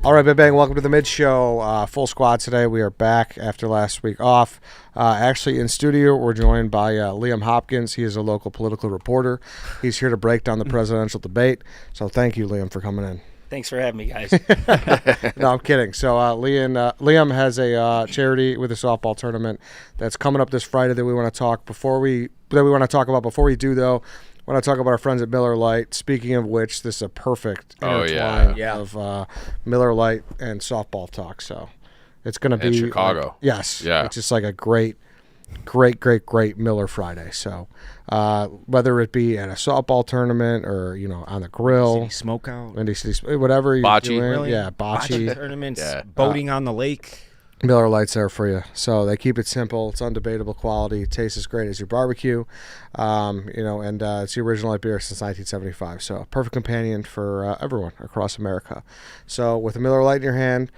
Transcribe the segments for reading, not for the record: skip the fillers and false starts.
All right, Bang, welcome to the Mid Show. Full squad today. We are back after last week off. Actually, in studio, we're joined by Liam Hopkins. He is a local political reporter. He's here to break down the presidential debate. So thank you, Liam, for coming in. Thanks for having me, guys. No, I'm kidding. So Liam has a charity with a softball tournament that's coming up this Friday that we want to talk about. Before we do, though, I want to talk about our friends at Miller Lite. Speaking of which, this is a perfect intertwine of Miller Lite and softball talk. So it's going to be Chicago. Yes. Yeah. It's just like a great Miller Friday. So whether it be at a softball tournament or on the grill, City Smokeout, Windy City, whatever you're Bocce. doing, Really? bocce tournaments, Yeah. boating on the lake. Miller Lite's there for you. So they keep it simple. It's undebatable quality. It tastes as great as your barbecue. And it's the original light beer since 1975. So a perfect companion for everyone across America. So with a Miller Lite in your hand,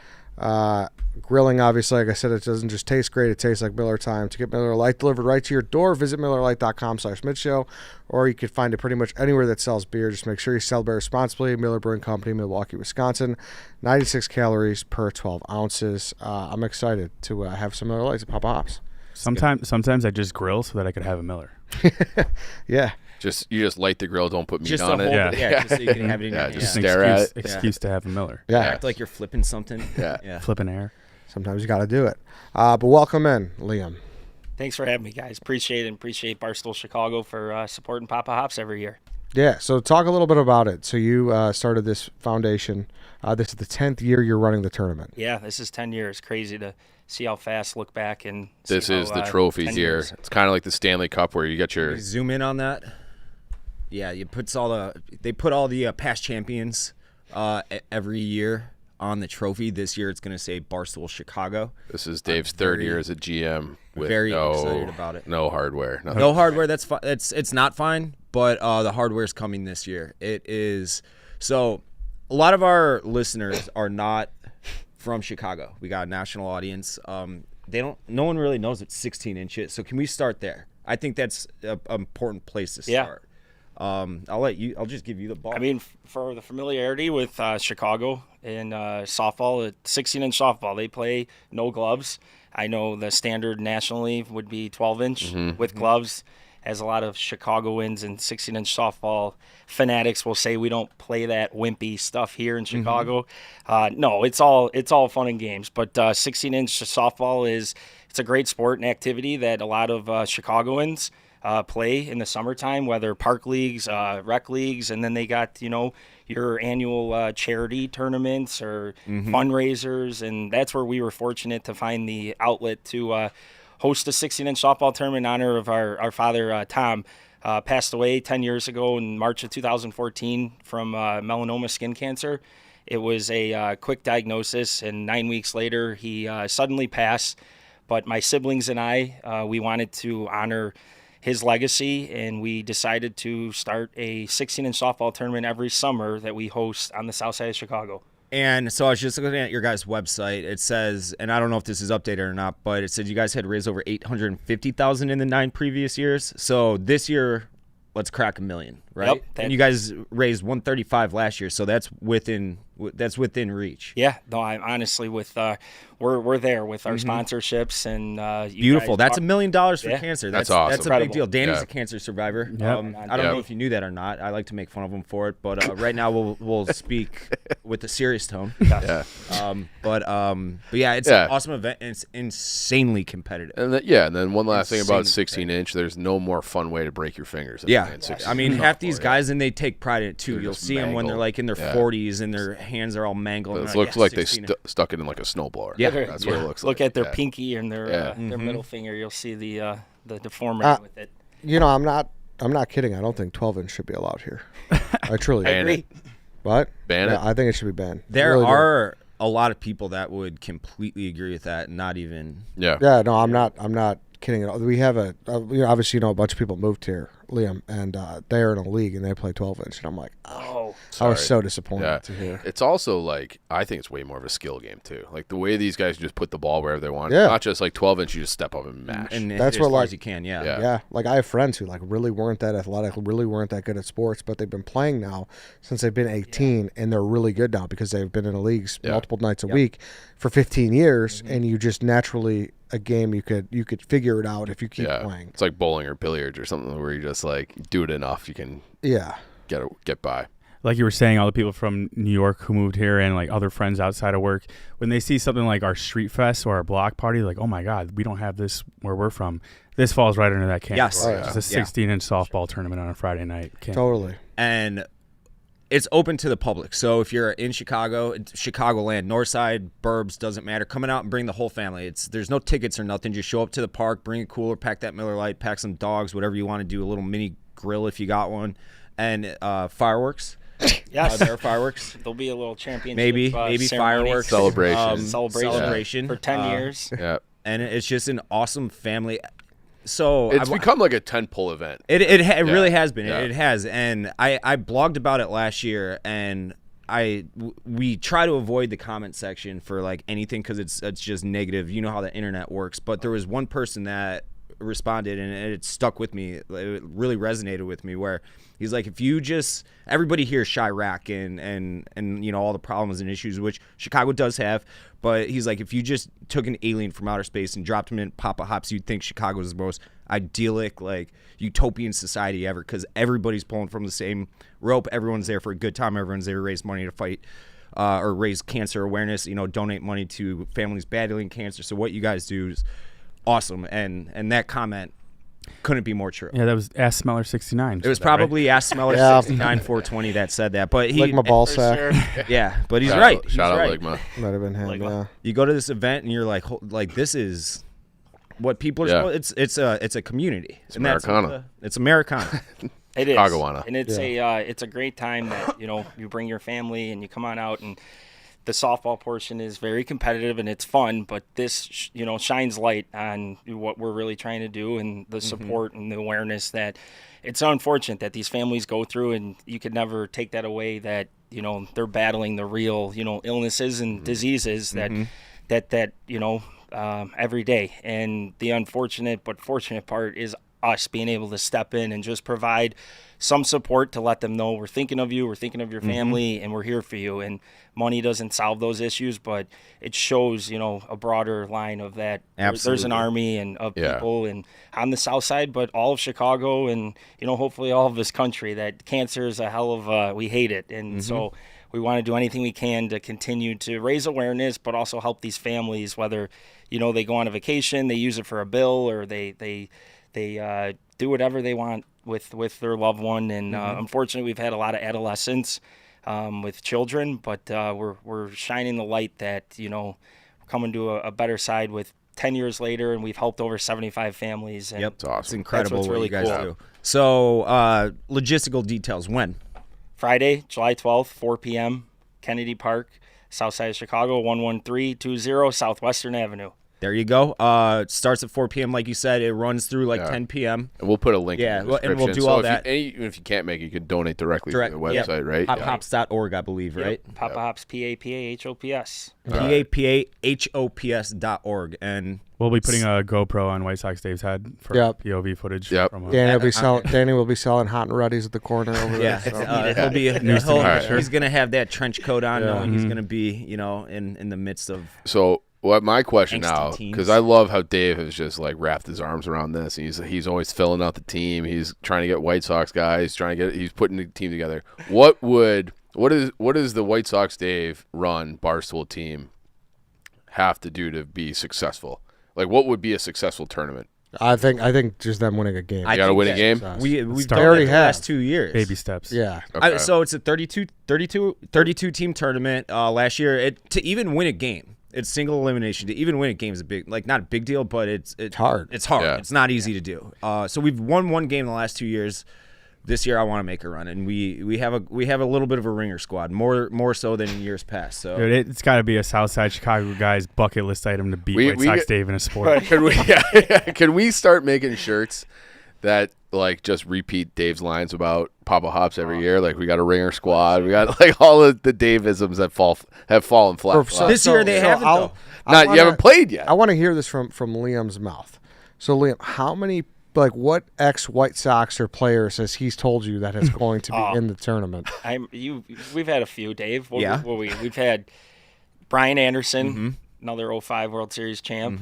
grilling, obviously, like I said, it doesn't just taste great. It tastes like Miller time. To get Miller Lite delivered right to your door, visit MillerLite.com/midshow, or you can find it pretty much anywhere that sells beer. Just make sure you celebrate responsibly. Miller Brewing Company, Milwaukee, Wisconsin. 96 calories per 12 ounces. I'm excited to have some Miller Lights at Papa Hops. Sometimes I just grill so that I could have a Miller. Yeah. You just light the grill, don't put meat on it. Just so you can have it in your hand. just An stare at it. excuse to have a Miller. Yeah. Act like you're flipping something. Yeah. Flipping air. Sometimes you got to do it. But welcome in, Liam. Thanks for having me, guys. Appreciate it, and appreciate Barstool Chicago for supporting Papa Hops every year. Yeah, so talk a little bit about it. So you started this foundation. This is the 10th year you're running the tournament. Yeah, this is 10 years. Crazy to see how fast, look back, and see This how, is the trophy 10 here. years. It's kind of like the Stanley Cup where you get your Zoom in on that. Yeah, they put all the past champions every year on the trophy. This year it's going to say Barstool Chicago. This is Dave's third year as a GM with very excited about it. No hardware. Nothing. No hardware. That's fine. It's not fine, but the hardware's coming this year. It is. So a lot of our listeners are not from Chicago. We got a national audience. No one really knows it's 16 inches. So can we start there? I think that's an important place to start. I'll just give you the ball. I mean, for the familiarity with Chicago and softball, 16-inch softball, they play no gloves. I know the standard nationally would be 12-inch with gloves. Has a lot of Chicagoans and 16-inch softball fanatics will say we don't play that wimpy stuff here in Chicago. No, it's all fun and games. But 16-inch softball it's a great sport and activity that a lot of Chicagoans play in the summertime, whether park leagues, rec leagues, and then they got your annual charity tournaments or fundraisers, and that's where we were fortunate to find the outlet to host a 16-inch softball tournament in honor of our father, Tom. Passed away 10 years ago in March of 2014 from melanoma skin cancer. It was a quick diagnosis, and 9 weeks later, he suddenly passed. But my siblings and I, we wanted to honor his legacy, and we decided to start a 16-inch softball tournament every summer that we host on the south side of Chicago. And so I was just looking at your guys' website. It says, and I don't know if this is updated or not, but it said you guys had raised over $850,000 in the 9 previous years. So this year, let's crack $1 million, right? Yep, and you guys raised $135 last year, so that's within reach. Yeah, no, I'm honestly with we're there with our sponsorships and beautiful. That's $1 million for cancer. That's awesome. That's a Incredible. big deal. Danny's a cancer survivor. Yep. I don't know if you knew that or not. I like to make fun of him for it, but right now we'll speak with a serious tone. Yeah. But yeah, it's an awesome event, and it's insanely competitive. And then one last thing about 16-inch, there's no more fun way to break your fingers than playing 16. I mean, half these guys, and they take pride in it too. They're You'll just see them when they're mangled. like in their 40s and their hands are all mangled. It and looks like they 16. stuck it in like a snowblower. Yeah. That's what it looks like. Look at their pinky and their middle finger. You'll see the deformity with it. I'm not kidding. I don't think 12-inch should be allowed here. I truly Ban do. it. What? Ban it? I think it should be banned. There I really do. are a lot of people that would completely agree with that, and not even. Yeah. Yeah, no, I'm not kidding at all. We have obviously a bunch of people moved here, Liam, and they're in a league and they play 12-inch, and I'm like, I was so disappointed to hear. It's also like, I think it's way more of a skill game too. Like the way these guys just put the ball wherever they want. Yeah. Not just like 12-inch, you just step up and mash. And That's hit what, as far like- as you can. Yeah, like I have friends who like really weren't that athletic, really weren't that good at sports, but they've been playing now since they've been 18, and they're really good now because they've been in the leagues multiple nights a week for 15 years, and you just naturally a game you could figure it out if you keep playing. It's like bowling or billiards or something where you just like do it enough, you can get by. like you were saying, all the people from New York who moved here and like other friends outside of work, when they see something like our street fest or our block party, like, oh my God, we don't have this where we're from. This falls right under that category. Yes. It's a 16-inch softball tournament on a Friday night. Totally. And it's open to the public. So if you're in Chicago, Chicagoland, Northside, Burbs, doesn't matter. Coming out and bring the whole family. There's no tickets or nothing. Just show up to the park, bring a cooler, pack that Miller Lite, pack some dogs, whatever you want to do, a little mini grill if you got one, and fireworks. Yes. There are fireworks. There'll be a little championship. Maybe ceremony. fireworks. Celebration. For 10 years. Yeah. And it's just an awesome family. So It's become like a tentpole event. It really has been. Yeah. It has. And I blogged about it last year, and we try to avoid the comment section for like anything because it's just negative. You know how the internet works. But there was one person that responded, and it stuck with me. It really resonated with me, where he's like, if you just, everybody hears Chirac and you know all the problems and issues which Chicago does have, but he's like, if you just took an alien from outer space and dropped him in Papa Hops, you'd think Chicago is the most idyllic, like utopian society ever, because everybody's pulling from the same rope. Everyone's there for a good time. Everyone's there to raise money to fight or raise cancer awareness, you know, donate money to families battling cancer. So what you guys do is awesome, and that comment couldn't be more true. Yeah, that was Ask Smeller 69. It was probably Ask Smeller 69 420 that said that, but he Ligma ball sack. yeah, but he's Shout right. out, He's shout right. out Ligma. Might have been him. Like, Yeah. You go to this event and you're like this is what people are. Yeah. It's a community. It's Americana. It's Americana. It is. Chicagoana. And it's a great time that, you know, you bring your family and you come on out, and the softball portion is very competitive and it's fun, but this, you know, shines light on what we're really trying to do and the support and the awareness that it's unfortunate that these families go through, and you could never take that away, that, you know, they're battling the real, you know, illnesses and diseases that you know, every day. And the unfortunate but fortunate part is us being able to step in and just provide some support to let them know we're thinking of you, we're thinking of your family, and we're here for you. And money doesn't solve those issues, but it shows, you know, a broader line of that. There's an army and of people and on the south side, but all of Chicago and, you know, hopefully all of this country, that cancer is a hell of we hate it. And so we want to do anything we can to continue to raise awareness, but also help these families, whether, you know, they go on a vacation, they use it for a bill, or they do whatever they want with their loved one. And unfortunately, we've had a lot of adolescents with children, but we're shining the light that, you know, coming to a better side with 10 years later, and we've helped over 75 families. And Yep, It's awesome. it's incredible That's what's what really you guys cool. do. So logistical details. When? Friday, July 12th, 4 p.m., Kennedy Park, south side of Chicago, 11320 Southwestern Avenue. There you go. It starts at 4 p.m. like you said. It runs through like 10 p.m. And we'll put a link Yeah, in the well, and description. we'll do so all if that. even if you can't make it, you can donate directly to the website, Yep. right? Pophops.org, I believe, right? Papa Hops, PAPAHOPS. PAPAHOPS.org. And We'll be putting a GoPro on White Sox Dave's head for POV footage. Yep. From Danny will be selling hot and readies at the corner over yeah, there. So. he's going to have that trench coat on, knowing he's going to be, you know, in the midst of. So what my question Angsty now, teens. because I love how Dave has just like wrapped his arms around this. He's always filling out the team. He's trying to get White Sox guys. He's putting the team together. What is the White Sox Dave run Barstool team have to do to be successful? Like, what would be a successul tournament? I think just them winning a game. You got to win a game. We've Start. done Already it the have. last 2 years. baby steps. Yeah. Okay. So it's a 32 team tournament last year. To even win a game, it's single elimination. To even win a game is a big, like, not a big deal, but it's hard. It's hard. Yeah. It's not easy to do. So we've won one game in the last 2 years. This year I want to make a run, and we have a little bit of a ringer squad, more so than in years past. So Dude, it's got to be a Southside Chicago guy's bucket list item to beat White Sox Dave in a sport. Can we start making shirts that like just repeat Dave's lines about Papa Hops every year? Like, we got a ringer squad. We got like all of the Daveisms that have fallen flat. This year they haven't, though. You haven't played yet. I want to hear this from Liam's mouth. So Liam, how many, like, what ex-White Sox or players has he's told you that is going to be in the tournament? We've had a few, Dave. We've had Brian Anderson, another 05 World Series champ.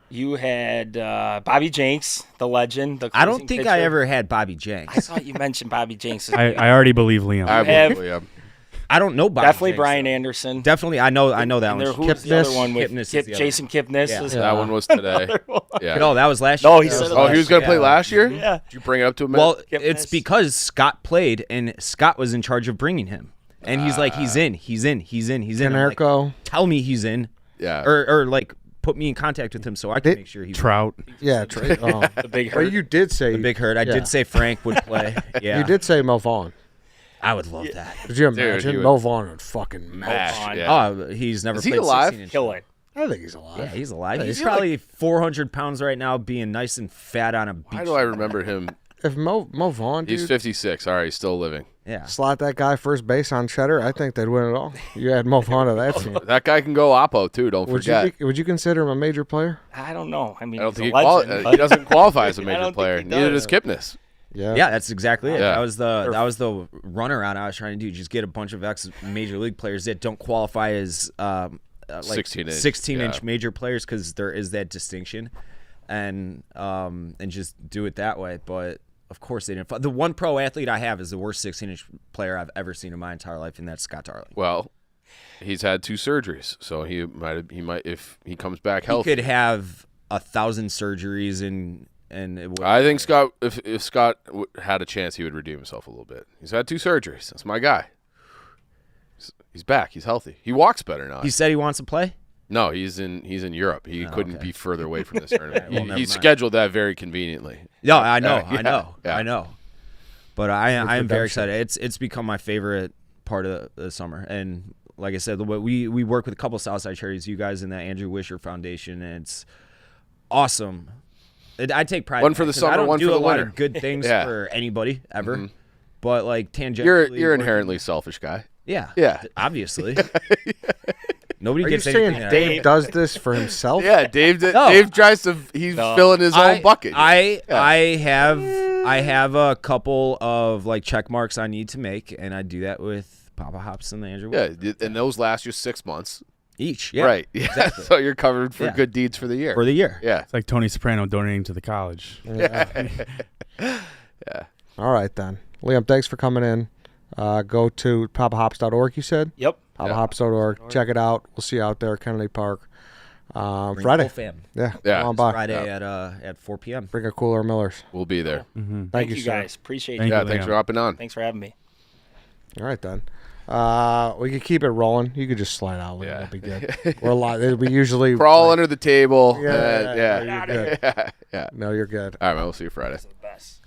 You had Bobby Jenks, the legend. The I don't closing think pitcher. I ever had Bobby I Jenks. thought you mentioned Bobby Jenks. I already believe Liam. I have- believe him. I don't know Bobby Definitely Jenks, Brian though. Anderson. Definitely, I know that And one. there, who was the other Kipnis. one with Kipnis is the other Jason Kipnis? Yeah. Was- That one was today. Yeah. No, that was last No, year. he said it Oh, he was going to Yeah. play last year? Yeah. Did you bring it up to him? Well, Kipnis. it's because Scott played, and Scott was in charge of bringing him. And he's like, he's in. I'm like, Canerco. tell me he's in. Yeah. Or like, put me in contact with him so I can make sure he's Trout. Yeah, The big But hurt. you did say the big hurt. I yeah. did say Frank would play. Yeah. You did say Mo Vaughn. I would love that. Could you Dude, imagine? he would- Mo Vaughn would fucking melt. Mash, on. yeah. Oh, he's never Is he played alive? 16 inch. Kill it. I think he's alive. Yeah, he's alive. Yeah, He's he's probably 400 pounds right now, being nice and fat on a beach. Why do I remember him? If Mo Vaughn, dude, He's 56. All right, he's still living. Yeah. slot that guy first base on Cheddar, I think they'd win it all. You had Mo Vaughn to that team. That guy can go Oppo, too. Don't forget. Would you consider him a major player? I don't know. I mean, I don't he's think a he, legend, but- he doesn't qualify as a I major don't think player. he Neither does. does Kipnis. Yeah. Yeah, that's exactly it. Yeah. That was the runaround I was trying to do. Just get a bunch of ex major league players that don't qualify as like 16 inch yeah. major players because there is that distinction, and just do it that way. But of course they didn't. The one pro athlete I have is the worst 16-inch player I've ever seen in my entire life, and that's Scott Darling. Well, he's had 2 surgeries, so he might if he comes back He healthy. could have 1,000 surgeries and it would. I think Scott, if Scott had a chance, he would redeem himself a little bit. He's had 2 surgeries. That's my guy. He's back. He's healthy. He walks better now. He said he wants to play. No, he's in Europe. He couldn't okay. be further away from this tournament. Well, never he mind. scheduled that very conveniently. No, I know, yeah. I know. But I am very redemption. excited. It's become my favorite part of the summer. And like I said, we work with a couple Southside charities, you guys in the Andrew Wisher Foundation, and it's awesome. I take pride. One in for that the 'cause summer, I don't one do for the a lot winter. of good things Yeah. for anybody ever. But like tangentially, You're an inherently selfish guy. yeah, Yeah. Obviously, nobody Are you gets saying anything. Dave does this for himself? Yeah, Dave. No. Dave tries to. He's filling his own bucket. I have a couple of like check marks I need to make, and I do that with Papa Hops and the Andrew. yeah, and those last you 6 months. Each, yeah, Right. Yeah. exactly. So you're covered for Yeah. good deeds for the year. for the year. yeah. It's like Tony Soprano donating to the college. All right, then. Liam, thanks for coming in. Go to papahops.org, you said? Yep. Papahops.org. Check it out. We'll see you out there at Kennedy Park. Bring the Friday. whole fam. Yeah. Yeah. Come on by. Friday at 4 p.m. Bring a cooler Millers. We'll be there. Thank you sir. guys. Appreciate Thank you. Yeah. you, Thanks Liam. for hopping on. Thanks for having me. All right, then. We could keep it rolling. You could just slide out. Yeah. That'd be good. We're a lot. We usually Crawl under the table. Yeah, Yeah. you're good. Yeah. No, you're good. All right, man. We'll see you Friday. The best.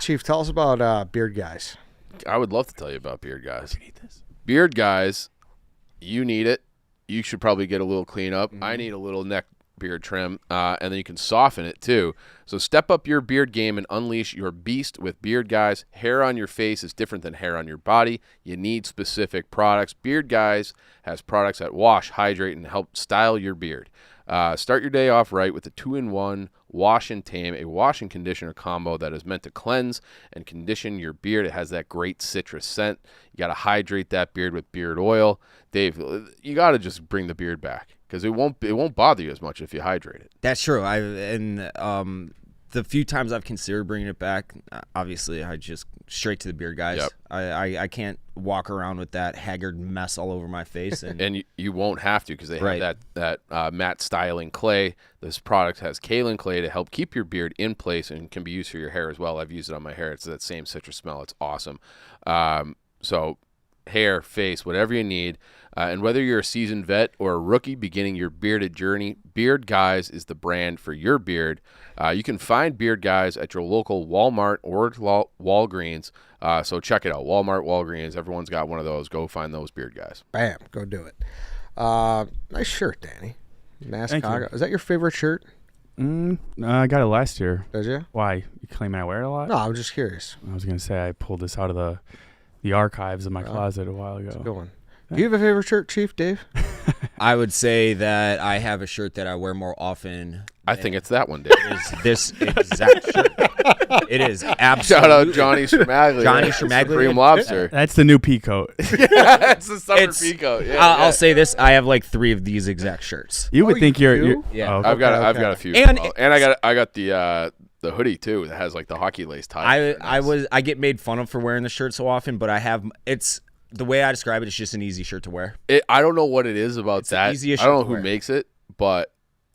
Chief, tell us about Beard Guyz. I would love to tell you about Beard Guyz. Beard Guyz, you need it. You should probably get a little cleanup. I need a little neck beard trim, and then you can soften it too. So step up your beard game and unleash your beast with Beard Guyz. Hair on your face is different than hair on your body. You need specific products. Beard Guyz has products that wash, hydrate, and help style your beard. Start your day off right with the 2-in-1 Wash and Tame, a wash and conditioner combo that is meant to cleanse and condition your beard. It has that great citrus scent. You got to hydrate that beard with beard oil. Dave, you got to just bring the beard back because it won't bother you as much if you hydrate it. That's true. The few times I've considered bringing it back, obviously I just straight to the Beard Guyz. Yep. I can't walk around with that haggard mess all over my face. And, And you won't have to because they Right. have that matte styling clay. This product has kaolin clay to help keep your beard in place and can be used for your hair as well. I've used it on my hair. It's that same citrus smell. It's awesome. So hair, face, whatever you need. And whether you're a seasoned vet or a rookie beginning your bearded journey, Beard Guyz is the brand for your beard. You can find Beard Guyz at your local Walmart or Walgreens. So check it out. Walmart, Walgreens, everyone's got one of those. Go find those Beard Guyz. Bam. Go do it. Nice shirt, Danny. Thank you. NASCAR. Is that your favorite shirt? I got it last year. Did you? Why? You claiming I wear it a lot? No, I'm just curious. I was going to say I pulled this out of the archives of my closet a while ago. Good one. Do you have a favorite shirt, Chief Dave? I would say that I have a shirt that I wear more often. I think it's that one, Dave. Is this exact shirt? It is Shout absolutely. out Johnny Schermaglia. Johnny Schermaglia. Supreme Lobster. That's the new peacoat. That's the summer It's- peacoat. Yeah, I'll say this: I have like 3 of these exact shirts. You would Oh, think you you're do? Yeah. oh, I've got Okay. a few. And- And I got the hoodie too that has like the hockey lace tie. I get made fun of for wearing the shirt so often, but it's the way I describe it. It's just an easy shirt to wear. I don't know what it is about the that. easiest I don't shirt know to who wear. makes it, but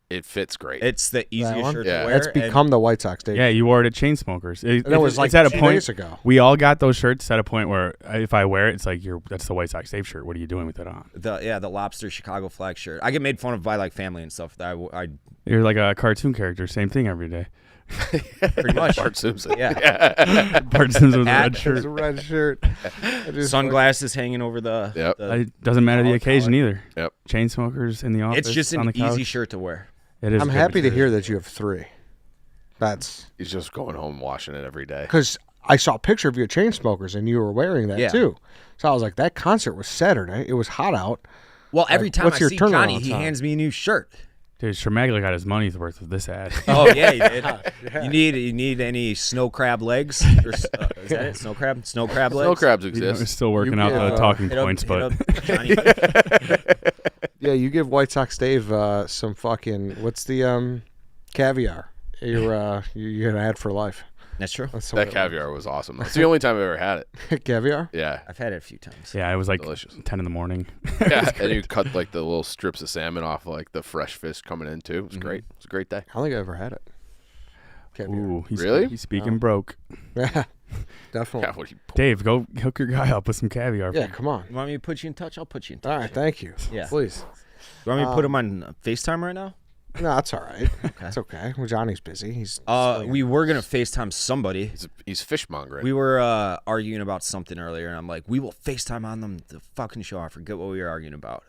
it fits great. It's the easiest one? shirt Yeah. to wear. It's become the White Sox day. yeah, you wore it at Chainsmokers. And it was like it's at a 2 point. days ago. We all got those shirts at a point where if I wear it, it's like that's the White Sox Dave shirt. What are you doing with it on? the lobster Chicago flag shirt. I get made fun of by like family and stuff. That I You're like a cartoon character. Same thing every day. pretty much. Bart Simpson. Yeah. Bart Simpson with a red It's shirt. a red shirt. I just- Sunglasses hanging over the. Yep. It doesn't matter the collar. occasion either. Yep. Chainsmokers in the office. It's just on an the couch. easy shirt to wear. It is. I'm good happy to material. hear that you have 3. That's He's just going home and washing it every day. because I saw a picture of you at Chainsmokers and you were wearing that Yeah. too. So I was like, that concert was Saturday. It was hot out. Well, every Like, time what's I your see Johnny, turnaround he time? hands me a new shirt. Dude, Schermaglia got his money's worth with this ad. Oh yeah, he did. You need any snow crab legs? Or, is that it? Snow crab legs. Snow crabs We're exist. still working You out give, the talking Hit up- points, hit but up Johnny. Yeah, you give White Sox Dave some fucking what's the caviar? You get an ad for life. That's true. That's That caviar was awesome. It's the only time I've ever had it. caviar. Yeah. I've had it a few times. yeah, it was like Delicious. 10 in the morning. Yeah. And you cut like the little strips of salmon off like the fresh fish coming in too. It was great. It was a great day. I don't think I ever had it. Caviar. Ooh, Really? He's speaking broke. Yeah, definitely. Yeah, what do you Dave, go hook your guy up with some caviar. Yeah, come on. You want me to put you in touch? I'll put you in touch. All right, thank you. Yeah. Please. You want me to put him on FaceTime right now? No, it's all right. It's okay. Well, Johnny's busy. He's We were gonna FaceTime somebody. He's fishmongering. We were arguing about something earlier, and I'm like, we will FaceTime on them the fucking show. I forget what we were arguing about.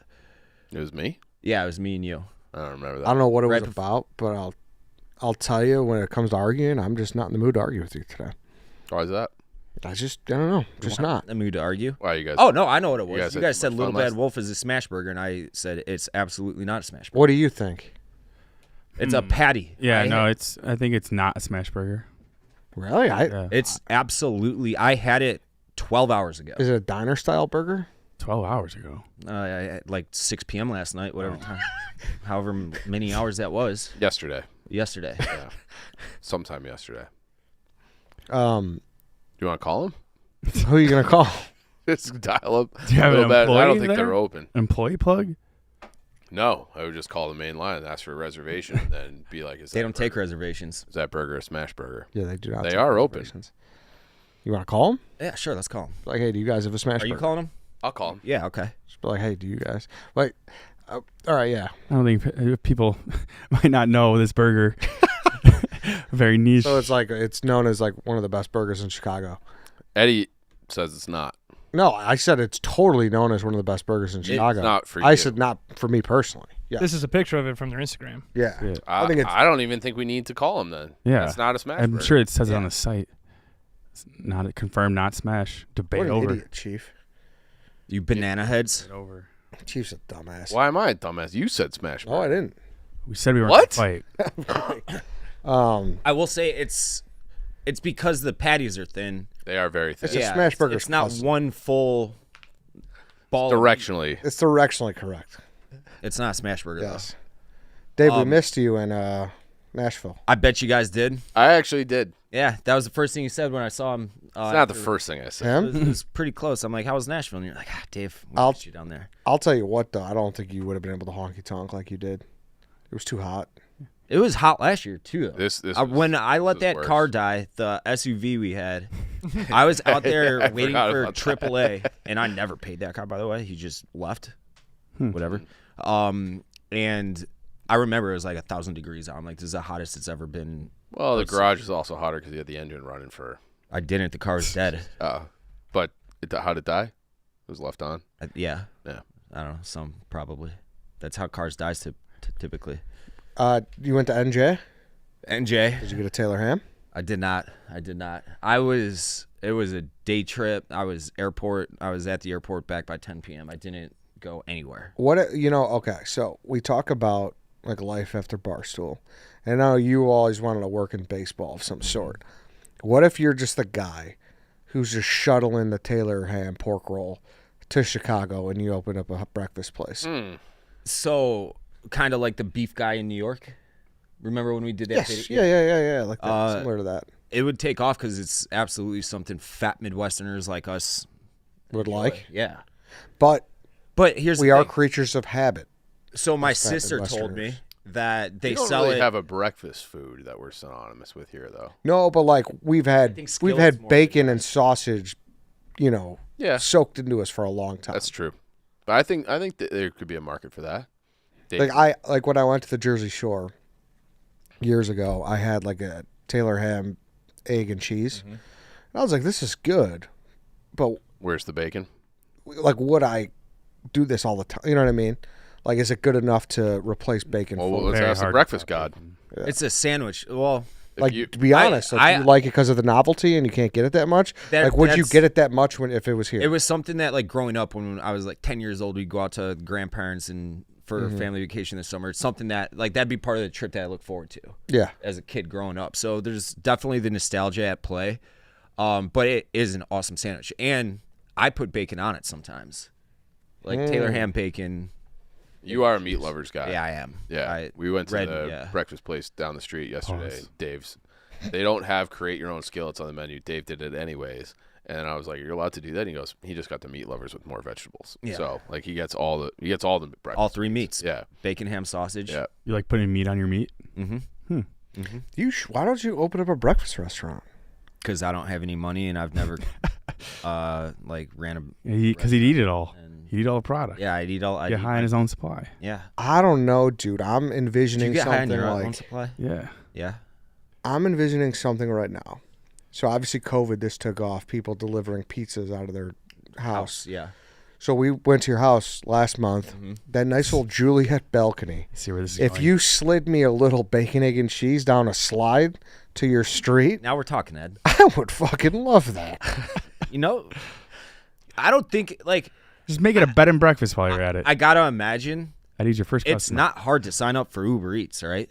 It was me? Yeah, it was me and you. I don't remember that. I don't know what it was Right bef- about, but I'll tell you when it comes to arguing, I'm just not in the mood to argue with you today. Why is that? I don't know. Just not. In the mood to argue. Why you guys? Oh no, I know what it was. guys You had guys too said much Little fun Bad last- Wolf is a smash burger, and I said it's absolutely not a smash burger. What do you think? It's a patty. Yeah, I no, had- I think it's not a smash burger. Really? Yeah. It's absolutely. I had it 12 hours ago. Is it a diner style burger? 12 hours ago. Like 6 p.m. last night, whatever time, however many hours that was. Yesterday. Yesterday. Yeah. Sometime yesterday. Um, Do you want to call him? who are you gonna call? Just dial up. Do you have an Little Bad- I don't employee think there? they're open. Employee plug? No, I would just call the main line and ask for a reservation, and then be like, They don't take reservations. Is that burger a smash burger? Yeah, they do not. They take are open. reservations. You want to call them? Yeah, sure. Let's call him. Like, hey, do you guys have a smash Are you burger? calling him? I'll call him. Yeah. Okay. Just be like, hey, do you guys? Like, all right, yeah. I don't think people might not know this burger. Very niche. So it's known as like one of the best burgers in Chicago. Eddie says it's not. No, I said it's totally known as one of the best burgers in Chicago. not for I you. said not for me personally. Yeah, This is a picture of it from their Instagram. yeah. Yeah. I think it's I don't even think we need to call him then. Yeah. It's not a smash I'm burger. sure it says it on the site. It's not confirmed, not smash. Debate what an over. idiot, Chief. You banana heads. Over. Chief's a dumbass. Why am I a dumbass? You said smash burger. No, I didn't. We said we weren't What? going to fight. I will say it's because the patties are thin. They are very thin. It's a smash burger. It's not one full ball. Directionally. It's directionally correct. It's not a smash burger Yes. Dave, we Um, missed you in Nashville. though. I bet you guys did. I actually did. Yeah, that was the first thing you said when I saw him. It's not the first thing I said. Him? It was pretty close. I'm like, "How was Nashville?" And you're like, Dave, we I'll- missed you down there." I'll tell you what, though. I don't think you would have been able to honky tonk like you did. It was too hot. It was hot last year too. Though. This When I let was that worse. car die, the SUV we had, I was out there I waiting forgot for about that. AAA, and I never paid that car. By the way, he just left. Whatever. And I remember it was like 1,000 degrees out. I'm like, this is the hottest it's ever been. Well, the garage is also hotter because you had the engine running for. I didn't. The car was dead. But how'd it die? It was left on. Yeah. Yeah. I don't know. Some probably. That's how cars die typically. You went to NJ? NJ. Did you get a Taylor ham? I did not. It was a day trip. I was at the airport back by 10 p.m. I didn't go anywhere. Okay, so we talk about like life after Barstool. And I know you always wanted to work in baseball of some sort. What if you're just the guy who's just shuttling the Taylor ham pork roll to Chicago and you open up a breakfast place? So kind of like the beef guy in New York. Remember when we did that? Yes. Yeah. Like that, similar to that. It would take off because it's absolutely something fat Midwesterners like us Would like. Yeah. But here's we the are thing. creatures of habit. So my Fat sister told me Midwesterners. that they We don't sell really it. have a breakfast food that we're synonymous with here, though. No, but like we've think had skillet's more bacon and sausage, Yeah, soaked into us for a long time. that's true. But I think that there could be a market for that. Like when I went to the Jersey Shore years ago, I had like a Taylor ham, egg and cheese. And I was like, this is good. But Where's the bacon? like, would I do this all the time? You know what I mean? Like, is it good enough to replace bacon? Well, fully? let's Very ask the hard to breakfast top god. It's a sandwich. Well, Like, you- to be honest, do you like it because of the novelty and you can't get it that much? Like, would you that's- get it that much if it was here? it was something that like growing up when I was like 10 years old, we'd go out to grandparents and for family vacation this summer. It's something that like that'd be part of the trip that I look forward to Yeah. as a kid growing up. So there's definitely the nostalgia at play. But it is an awesome sandwich. And I put bacon on it sometimes. Like Taylor ham bacon. You are a meat lovers guy. Yeah, I am. Yeah, we went to read- the yeah. breakfast place down the street yesterday. Pause. Dave's. They don't have create your own skillets on the menu. Dave did it anyways, and I was like, "You're allowed to do that." And he goes, "He just got the meat lovers with more vegetables." Yeah. So like he gets all the breakfast. All three meats. Yeah, Bacon, ham, sausage. yeah. You like putting meat on your meat? Why don't you open up a breakfast restaurant? Because I don't have any money and I've never like ran a Because he'd eat it all. And- He'd eat all the product. yeah, I'd eat all I'd Get eat high on his own supply. yeah. I don't know, dude. I'm Did envisioning you get high on something your own like supply? Yeah. Yeah. I'm envisioning something right now. So obviously COVID, this took off. People delivering pizzas out of their house. Yeah. So we went to your house last month. That nice old Juliet balcony. See where this is If going. you slid me a little bacon, egg, and cheese down a slide to your street, Now we're talking, Ed. I would fucking love that. You know, I don't think like Just make it a bed and breakfast while you're at it. I gotta imagine I'd eat your first it's customer. not hard to sign up for Uber Eats, right?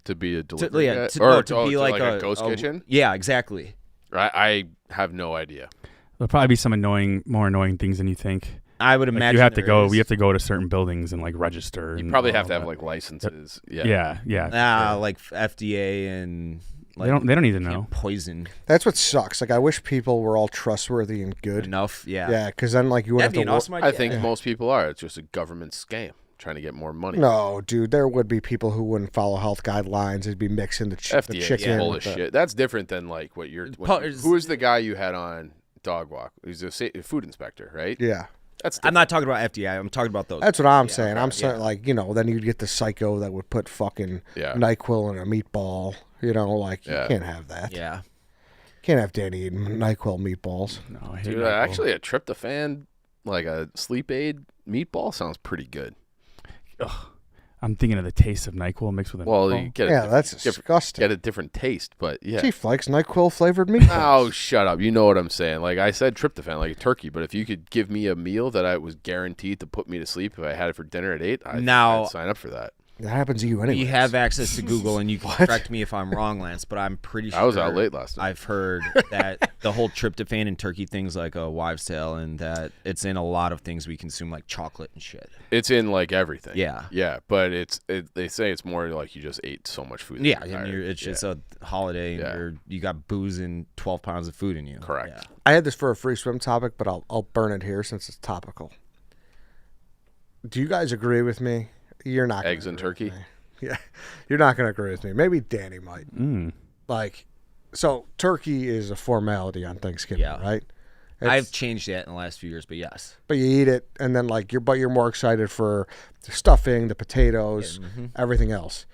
To be a To, delivery yeah, guy? to, or no, to be like a ghost kitchen. Yeah, exactly. I have no idea. There'll probably be some more annoying things than you think. I would Like imagine you have to there go. is. We have to go to certain buildings and like register. You and probably all have to have that. like licenses. Yeah. Yeah. like FDA and like They don't need to know. poison That's what sucks. Like I wish people were all trustworthy and good. enough. Yeah. Yeah, because then like you would That'd be have an to. awesome idea. I think most people are. It's just a government scam trying to get more money. No, dude, there would be people who wouldn't follow health guidelines. They'd be mixing the FDA chicken. is full of with the- shit. That's different than like what you're. Who was the guy you had on Dog Walk? He's a food inspector, right? Yeah. That's I'm not talking about FDA. I'm talking about those. That's what I'm saying. I'm saying, like, then you'd get the psycho that would put fucking Yeah. NyQuil in a meatball. Like, you Yeah. can't have that. Yeah. Can't have Danny eating NyQuil meatballs. No, I hate Dude, NyQuil. actually, a tryptophan, like a sleep aid meatball, sounds pretty good. I'm thinking of the taste of NyQuil mixed with a Well, meatball. you get Yeah, that's different, disgusting. get a different taste, but yeah. Chief likes NyQuil flavored meatballs. Oh, shut up. You know what I'm saying. Like I said, tryptophan, like a turkey. But if you could give me a meal that I was guaranteed to put me to sleep if I had it for dinner at 8, I'd sign up for that. That happens to you anyway. You have access to Google, and you can correct me if I'm wrong, Lance. But I'm pretty sure I was out late last night. I've heard that the whole tryptophan in turkey thing's like a wives' tale, and that it's in a lot of things we consume, like chocolate and shit. It's in like everything. Yeah. Yeah, but they say it's more like you just ate so much food. that Yeah, you're and tired. it's just a holiday, and Yeah. you got booze and 12 pounds of food in you. Correct. Yeah. I had this for a free swim topic, but I'll burn it here since it's topical. Do you guys agree with me? You're not. Eggs and agree with turkey? me. Yeah, you're not going to agree with me. Maybe Danny might. Like, so turkey is a formality on Thanksgiving, Yeah. right? I've changed that in the last few years, but yes. But you eat it, and then like you're more excited for the stuffing, the potatoes, everything else.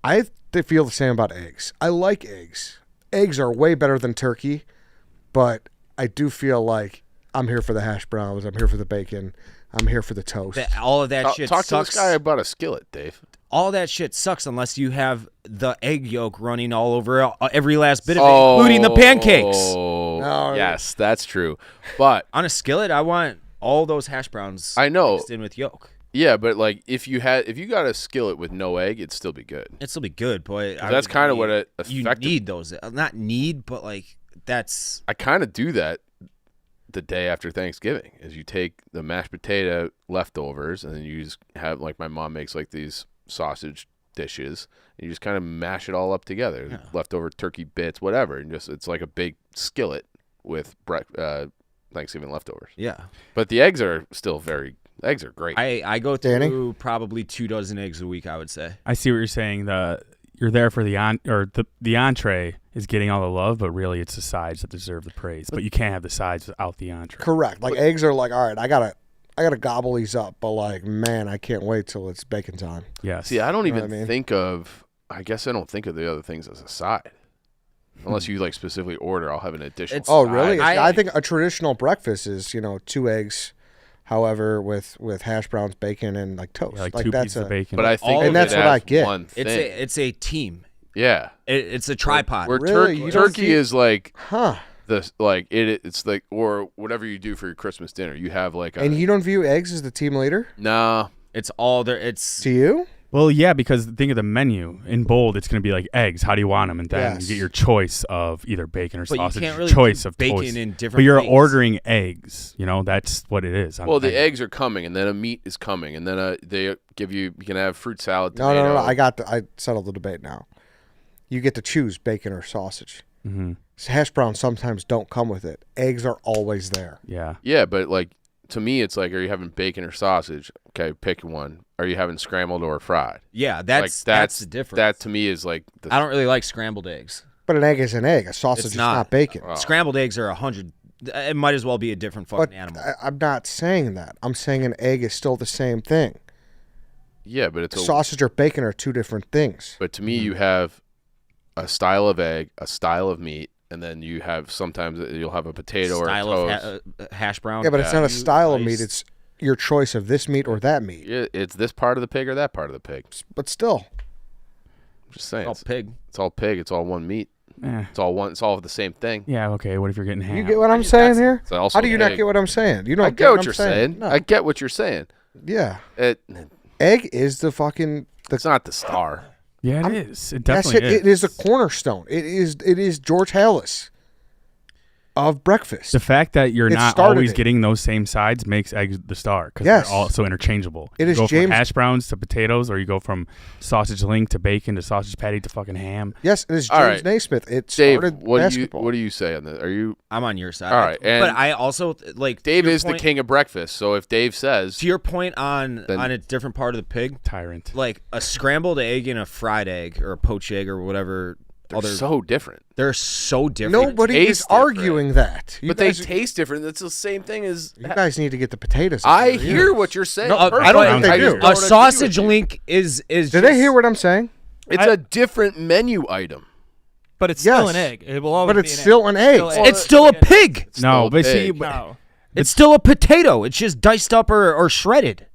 I feel the same about eggs. I like eggs. Eggs are way better than turkey, but I do feel like I'm here for the hash browns. I'm here for the bacon. I'm here for the toast. All of that shit Talk sucks. to this guy about a skillet, Dave. All that shit sucks unless you have the egg yolk running all over every last bit of it, including the pancakes. No. Yes, that's true. But On a skillet, I want all those hash browns I know. mixed in with yolk. Yeah, but like if you got a skillet with no egg, it'd still be good. It'd still be good, but That's kind of what it you need those. Not need, but like that's. I kind of do that the day after Thanksgiving. Is you take the mashed potato leftovers and then you just have like my mom makes like these sausage dishes and you just kind of mash it all up together. Yeah. Leftover turkey bits, whatever, and just it's like a big skillet with Thanksgiving leftovers. Yeah, but the eggs are still eggs are great. I go through probably 2 dozen eggs a week, I would say. I see what you're saying. You're there for the entree is getting all the love, but really it's the sides that deserve the praise. But you can't have the sides without the entree. Correct. Like eggs are like, all right, I gotta gobble these up, but like, man, I can't wait till it's bacon time. Yes. See, I don't You know even what I mean? think of. I guess I don't think of the other things as a side, unless you like specifically order. I'll have an additional. Oh, side. really? I I think a traditional breakfast is 2 eggs. However, with hash browns, bacon, and like toast, Yeah, like like 2 that's pieces of bacon. But I think all of of that's it what I as get. one thing. It's a team. Yeah. It's a tripod. Where Really? You don't turkey see- is like huh? it's like or whatever you do for your Christmas dinner. You have like a And you don't view eggs as the team leader? nah. It's all there. It's To you? Well, yeah, because think of the menu. In bold, it's going to be like eggs. How do you want them? And then Yes. you get your choice of either bacon or But you sausage. can't your really choice do of bacon toast. in different But you're things. ordering eggs. That's what it is. Well, the eggs are coming, and then a meat is coming, and then they give you can have fruit salad. No, Tomato. I settled the debate now. You get to choose bacon or sausage. Mm-hmm. Hash browns sometimes don't come with it. Eggs are always there. Yeah. Yeah, but like to me, it's like, are you having bacon or sausage? Okay, pick one. Are you having scrambled or fried? yeah. That's the difference. That to me is like I don't really like scrambled eggs. But an egg is an egg. A sausage It's is not. not bacon. Oh. Scrambled eggs are 100. It might as well be a different fucking But animal. I'm not saying that. I'm saying an egg is still the same thing. yeah, but it's a Sausage or bacon are 2 different things. But to me, you have a style of egg, a style of meat, and then you have sometimes you'll have a potato Style or a of toast. hash brown. Yeah, but it's not a You style of ice- meat. It's your choice of this meat or that meat. Yeah, it's this part of the pig or that part of the pig. But still, I'm just saying, Oh, pig. it's all pig. It's all one meat. Eh. It's all one. It's all the same thing. Yeah, okay. What if you're getting ham? you get what I'm saying here? It's also How do you not egg. get what I'm saying? You don't I get what I'm you're saying. No. I get what you're saying. Yeah. It, Egg is the fucking it's not the star. Yeah, it is. It that's definitely it. It is the cornerstone. It is George Hallis of breakfast. The fact that you're It not started always it. getting those same sides makes eggs the star because Yes. they're all so interchangeable. It you is go James- from hash browns to potatoes, or you go from sausage link to bacon to sausage patty to fucking ham. Yes, it is All James right. Naismith. It Dave, started what basketball. do you say on this? Are you I'm on your side. All right, and but I also like Dave to your is the point- king of breakfast. So if Dave says To your point on Then- a different part of the pig, Tyrant. like a scrambled egg and a fried egg or a poached egg or whatever. they're so different, They're so different. Nobody tastes is arguing that. You but guys, they taste different. That's the same thing as. you guys need to get the potatoes. I in here. hear what you're saying. No, I don't perfectly. think they I do. just A don't A agree with sausage you. link is. Did they hear what I'm saying? It's a different menu item. But it's still Yes. an egg. It will always But be it's an still an egg. It's still a pig. It's No, still but see, big. No. It's still a potato. It's just diced up or shredded.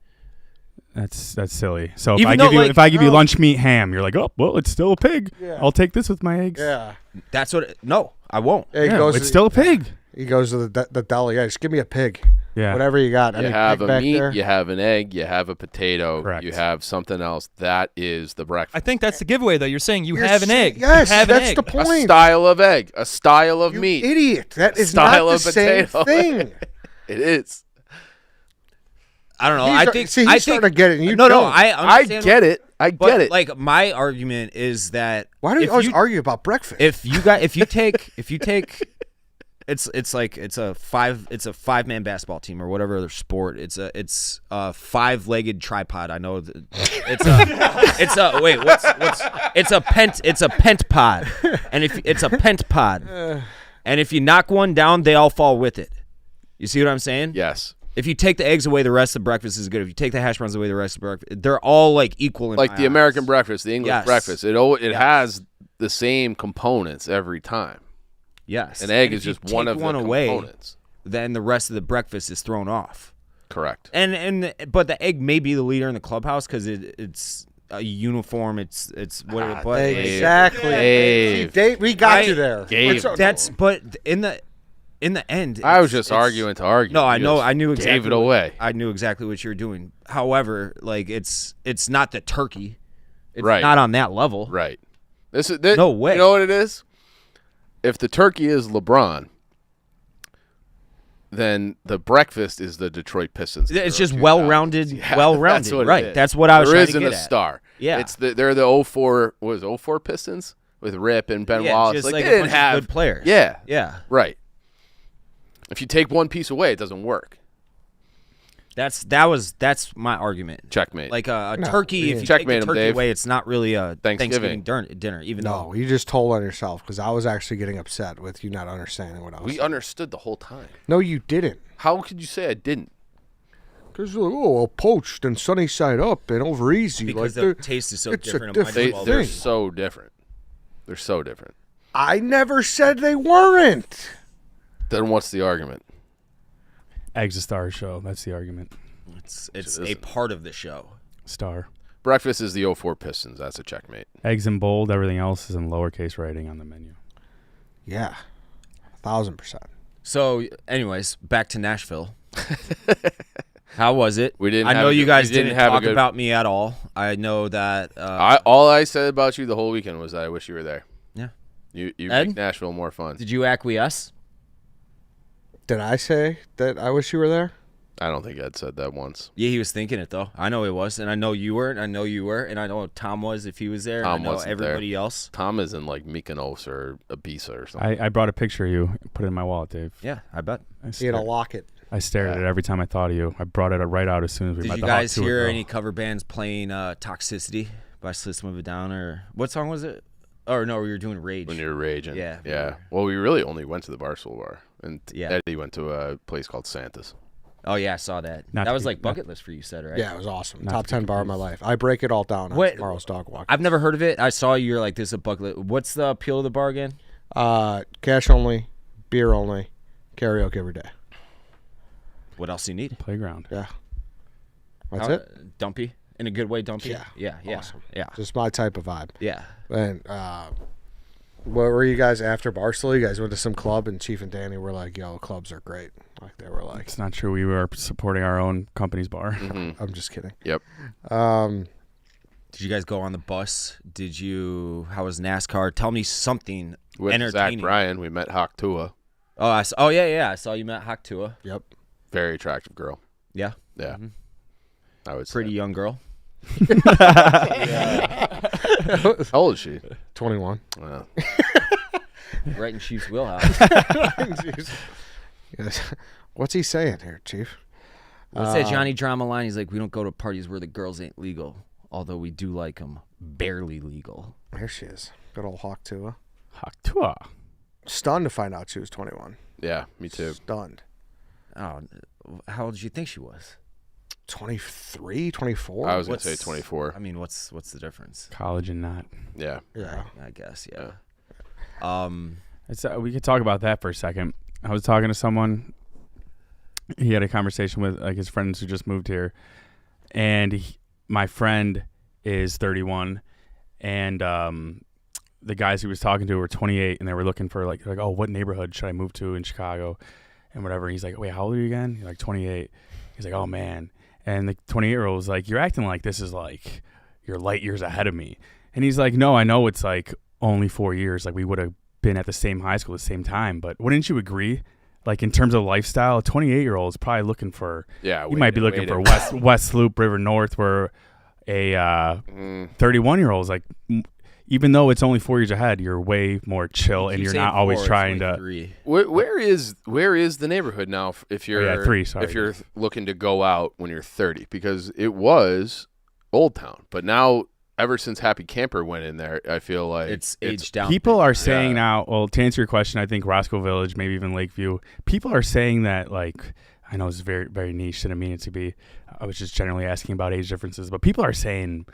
That's silly. So Even though, like, if I give you no. lunch meat ham, you're like, oh, well, it's still a pig. Yeah. I'll take this with my eggs. Yeah. That's what. No, I won't. He Yeah, goes. it's still a pig. He goes to the deli. Yeah, just give me a pig. Yeah. Whatever you got. You Any have pig a back meat, there? you have an egg, you have a potato, Correct. you have something else. That is the breakfast. I think that's the giveaway, though. You're saying you You're have an saying- egg. Yes, you have that's an the egg. point. A style of egg, a style of You meat. idiot. That is Style not the of same potato. thing. It is. I don't know. He's I start- think. see, he's I think, starting to get it, and you no, don't. I I understand. get it. I But get it. like my argument is that Why do you if always argue about breakfast? if you take it's a 5-man basketball team or whatever other sport. It's a 5-legged tripod. I know that it's a pent pod. And if it's a pent pod. And if you knock one down, they all fall with it. You see what I'm saying? yes. If you take the eggs away, the rest of the breakfast is good. If you take the hash browns away, the rest of the breakfast, they're all like equal in Like my the eyes. American breakfast, the English Yes. breakfast. It Yes. has the same components every time. Yes. An egg And is if you just one take of the away, components. then the rest of the breakfast is thrown off. Correct. But the egg may be the leader in the clubhouse because it's a uniform. It's what. But Dave. exactly. Dave. See, Dave, we got you there. Dave. It's- that's but in the in the end, I was just arguing to argue. No, I You know. just I knew exactly. Gave it away. I knew exactly what you were doing. However, like it's not the turkey. It's Right. not on that level. Right. This is No way. You know what it is? If the turkey is LeBron, then the breakfast is the Detroit Pistons. It's just 2000s. well-rounded. Yeah, well-rounded. that's what it Right. is. That's what I was There trying to isn't get a at. star. Yeah. They're the 04. What was it, 04 Pistons with Rip and Ben Yeah, Wallace. just Like, like they a didn't bunch of have good players. Yeah. Yeah. Right. If you take one piece away, it doesn't work. That's my argument. Checkmate. Like a No, turkey, yeah. if you Checkmate take 'em, the turkey Dave. away, it's not really a Thanksgiving. dinner. Even No, though you just told on yourself because I was actually getting upset with you not understanding what I was we saying. understood the whole time. No, you didn't. How could you say I didn't? Because you're like, well, poached and sunny side up and over easy. because like the taste is so it's a different. It might as different well They're be. so different. They're so different. I never said they weren't. Then what's the argument? Eggs a star show. That's the argument. It's It a isn't. part of the show. Star. Breakfast is the 04 Pistons. That's a checkmate. Eggs in bold. Everything else is in lowercase writing on the menu. Yeah, 1,000%. So, anyways, back to Nashville. How was it? We didn't I have know a you good- guys we didn't didn't have a talk good- about me at all. I know that. All I said about you the whole weekend was that I wish you were there. Yeah. You Ed? make Nashville more fun. Did you acquiesce? Did I say that I wish you were there? I don't think Ed said that once. Yeah, he was thinking it though. I know he was, and I know you were, and I know you were, and I know Tom was if he was there. Tom I know wasn't everybody there. else. Tom is in like Mykonos or Ibiza or something. I brought a picture of you. Put it in my wallet, Dave. Yeah, I bet. I He had a stared, locket. I stared at it every time I thought of you. I brought it right out as soon as we Did met you the guys Hawk Tour hear girl. any cover bands playing "Toxicity" by System of a Down, or what song was it? Or no, we were doing Rage. When you were raging. Yeah, we Yeah. were. Well, we really only went to the Barstool bar. And Yeah. Eddie went to a place called Santa's. Oh yeah, I saw that. Not That to was be- like bucket list for you, said right? Yeah, it was awesome. Not Top to be 10 bar of my life. I break it all down on What- tomorrow's dog walk. I've never heard of it. I saw you're like this is a bucket list. What's the appeal of the bar again? Cash only, beer only, karaoke every day. What else do you need? Playground. Yeah. That's How- it. Dumpy in a good way. Dumpy. Yeah. Yeah. Awesome. Yeah. Just my type of vibe. Yeah. And what were you guys after Barstool? You guys went to some club, and Chief and Danny were like, "Yo, clubs are great." Like they were like, It's not true. We were supporting our own company's bar. "I'm just kidding." Yep. Did you guys go on the bus? Did you? How was NASCAR? Tell me something With Zach entertaining. Bryan, we met Hawk Tua. Oh, yeah. I saw you met Haktua. Yep. Very attractive girl. Yeah. Yeah. I would say. Pretty young girl. How old is she? 21. Well, Right in Chief's wheelhouse. Yes. What's he saying here, Chief? What's that Johnny Drama line? He's like, we don't go to parties where the girls ain't legal, although we do like them barely legal. There she is. Good old Hawk Tua. Hawk Tour. Stunned to find out she was 21. yeah, me too. Stunned. Oh, how old did you think she was? 23, 24? I was going to What's- say 24. I mean, what's the difference? College and not. Yeah. Yeah. I guess, yeah. We could talk about that for a second. I was talking to someone. He had a conversation with like his friends who just moved here, and my friend is 31, and the guys he was talking to were 28, and they were looking for like oh, what neighborhood should I move to in Chicago, and whatever. He's like, wait, how old are you again? You're like 28. He's like, oh man, and the 28-year-old was like, you're acting like this is like you're light years ahead of me, and he's like, no, I know it's like only 4 years, like we would have been at the same high school at the same time, but wouldn't you agree? Like in terms of lifestyle, a 28-year-old is probably looking for. Yeah. You might be looking for West Loop, River North, where a 31-year-old is like, even though it's only 4 years ahead, you're way more chill and Keep you're saying not always 4, it's trying only to. 3. Where is the neighborhood now if you're yeah, 3, sorry. if you're looking to go out when you're 30? Because it was Old Town, but now ever since Happy Camper went in there, I feel like It's aged down. People are saying Yeah. now, well, to answer your question, I think Roscoe Village, maybe even Lakeview, people are saying that, like, I know it's very, very niche, didn't mean it to be. I was just generally asking about age differences, but people are saying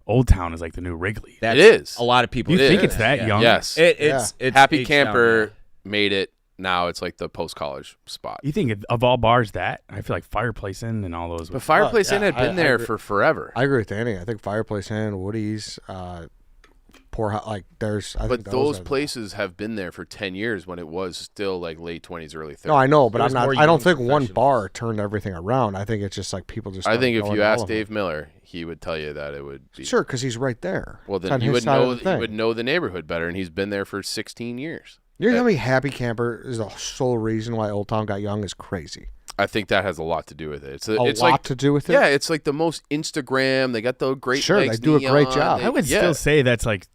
Old Town is like the new Wrigley. That's, It is. A lot of people You It think is. it's that Yeah. young? Yes. It's Happy aged down, Camper made it. Now it's like the post-college spot. You think of all bars that? I feel like Fireplace Inn and all those. But Fireplace Inn yeah, had been I there agree. for forever. I agree with Danny. I think Fireplace Inn, Woody's, there's. I But think those are the- places have been there for 10 years when it was still like late 20s, early 30s. No, I know, but There I'm was not. more I don't young think one professionals. bar turned everything around. I think it's just like people just. I started think if going you to all asked of them. Dave Miller, he would tell you that it would be. Sure, because he's right there. Well, It's then on he his would side of know the thing. he would know the neighborhood better, and he's been there for 16 years. You know how many Happy Camper is the sole reason why Old Town got young is crazy. I think that has a lot to do with it. It's Lot like, to do with it. Yeah, it's like the most Instagram. They got the great Sure, legs, they do a great neon, job. I would yeah. still say that's like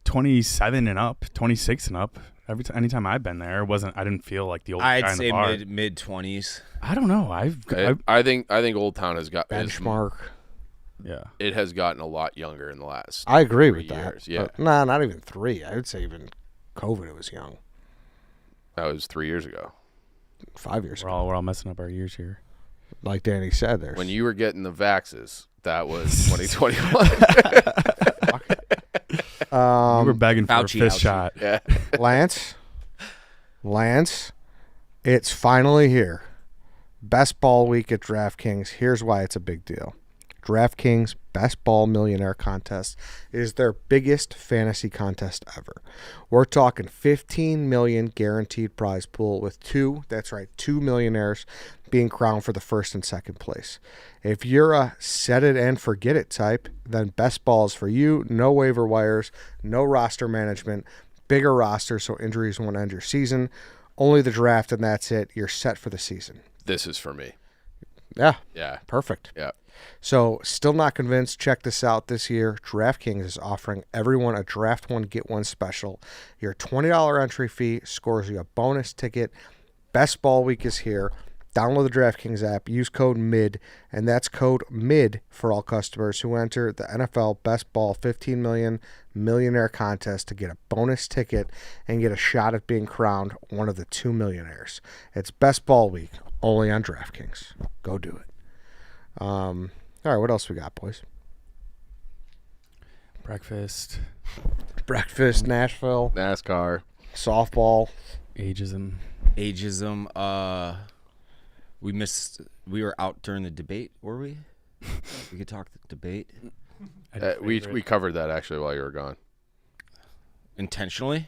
27 and up, 26 and up. Anytime I've been there, I didn't feel like the old guy I'd in the say bar. mid 20s. I don't know. I think Old Town has got Benchmark. Yeah. It has gotten a lot younger in the last. I agree 3 with that. years, yeah. But, nah, not even 3. I would say even COVID, it was young. That was 3 years ago. 5 years We're ago. all messing up our years here. Like Danny said, there's. When you were getting the vaxes, that was 2021. We were begging for a Fauci, fifth ouchie. shot. Yeah. Lance, it's finally here. Best ball week at DraftKings. Here's why it's a big deal. DraftKings Best Ball Millionaire Contest is their biggest fantasy contest ever. We're talking 15 million guaranteed prize pool with two millionaires being crowned for the first and second place. If you're a set it and forget it type, then Best Ball is for you. No waiver wires, no roster management, bigger roster so injuries won't end your season. Only the draft and that's it. You're set for the season. This is for me. Yeah, Yeah. perfect. Yeah. So, still not convinced? Check this out this year. DraftKings is offering everyone a Draft One, Get One special. Your $20 entry fee scores you a bonus ticket. Best Ball Week is here. Download the DraftKings app. Use code MID, and that's code MID for all customers who enter the NFL Best Ball 15 Million Millionaire Contest to get a bonus ticket and get a shot at being crowned one of the 2 millionaires. It's Best Ball Week, only on DraftKings. Go do it. All right, what else we got, boys? Breakfast, Nashville, NASCAR. softball. ageism. We were out during the debate, were we? We could talk the debate We covered that actually while you were gone. intentionally.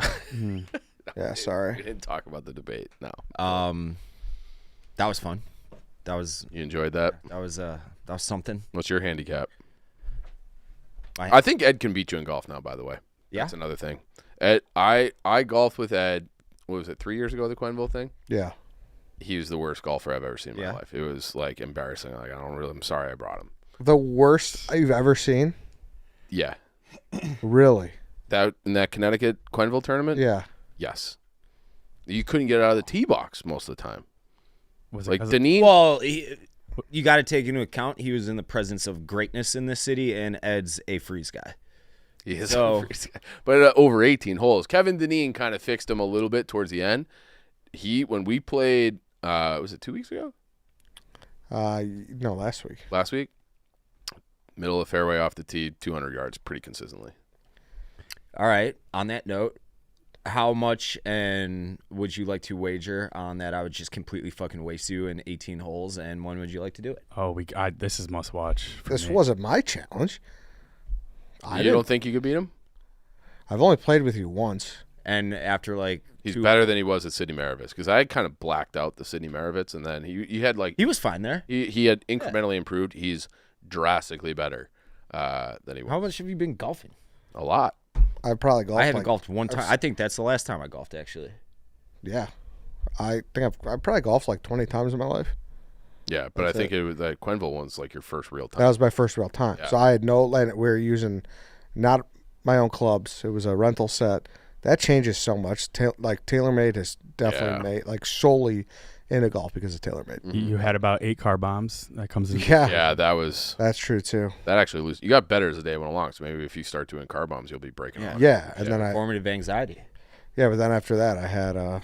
Yeah, We sorry. didn't talk about the debate. No. That was fun. That was You enjoyed that? something. What's your handicap? I- I think Ed can beat you in golf now, by the way. Yeah? That's another thing. Ed, I golfed with Ed, what was it, 3 years ago, the Quenneville thing? Yeah. He was the worst golfer I've ever seen in Yeah? my life. It was like embarrassing. Like I'm sorry I brought him. The worst you've ever seen? Yeah. Really? That in that Connecticut Quenneville tournament? Yeah. Yes. You couldn't get out of the tee box most of the time. Was it Like 'cause Deneen. Well, you got to take into account he was in the presence of greatness in this city, and Ed's a freeze guy. He is So- but over 18 holes. Kevin Deneen kind of fixed him a little bit towards the end. When we played, was it 2 weeks ago? No, last week. Last week? Middle of fairway off the tee, 200 yards pretty consistently. All right. On that note, how much and would you like to wager on that? I would just completely fucking waste you in 18 holes, and when would you like to do it? This is must watch. for This me. wasn't my challenge. You don't think you could beat him? I've only played with you once. And after like He's two, better than he was at Sidney Maravitz because I kind of blacked out the Sidney Maravitz, and then he had like he was fine there. he had incrementally improved. He's drastically better than he was. How much have you been golfing? A lot. I've probably golfed. I haven't like, golfed one time. I think that's the last time I golfed, actually. Yeah. I think I've probably golfed like 20 times in my life. Yeah, but That's I think it was that Quenneville one's like your first real time. That was my first real time. Yeah. So I had no land. We were using not my own clubs. It was a rental set. That changes so much. Like TaylorMade has definitely made like solely into golf because of TaylorMade. You had about 8 car bombs. That comes in. Yeah, Yeah, that's true too. that actually lose. You got better as the day went along. So maybe if you start doing car bombs, you'll be breaking off. Yeah, and then Formative anxiety. but then after that, I had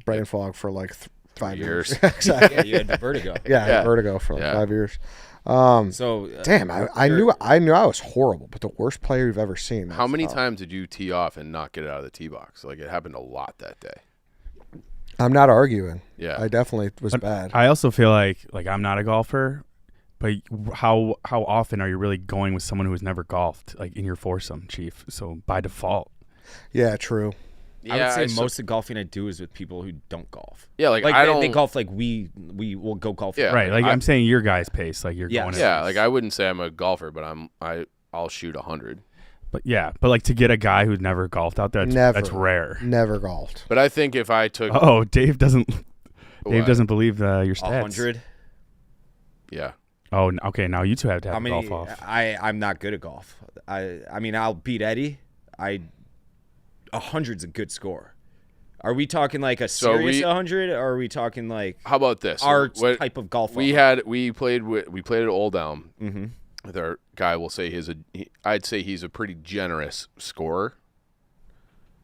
brain fog for like 5 years. years. Exactly. Yeah, you had vertigo. Yeah, I had Yeah. vertigo for like Yeah. 5 years. So Damn, I knew I was horrible, but the worst player you've ever seen. How many that's- times did you tee off and not get it out of the tee box? Like it happened a lot that day. I'm not arguing. Yeah. I definitely was bad. I also feel like I'm not a golfer, But how often are you really going with someone who has never golfed, like in your foursome, Chief? So by default. Yeah, true. I would say most of the golfing I do is with people who don't golf. Yeah, like I I don't. don't. They golf like we will go golfing. Yeah. Right. Like I'm I'm saying your guys' pace. Like you're Yes. going. Yeah, like I wouldn't say I'm a golfer, but I'll shoot 100. But like to get a guy who's never golfed out there, that's rare. Never golfed. But I think if I took, Oh, Dave doesn't believe your stats. 100. yeah, Oh, okay. Now you two have to have How a many? golf off. I'm not good at golf. I mean, I'll beat Eddie. 100's a good score. Are we talking like a serious 100, or are we talking like how about this? our type of golf? We played at Old Elm. Mm-hmm. With our guy, will say I'd say he's a pretty generous scorer.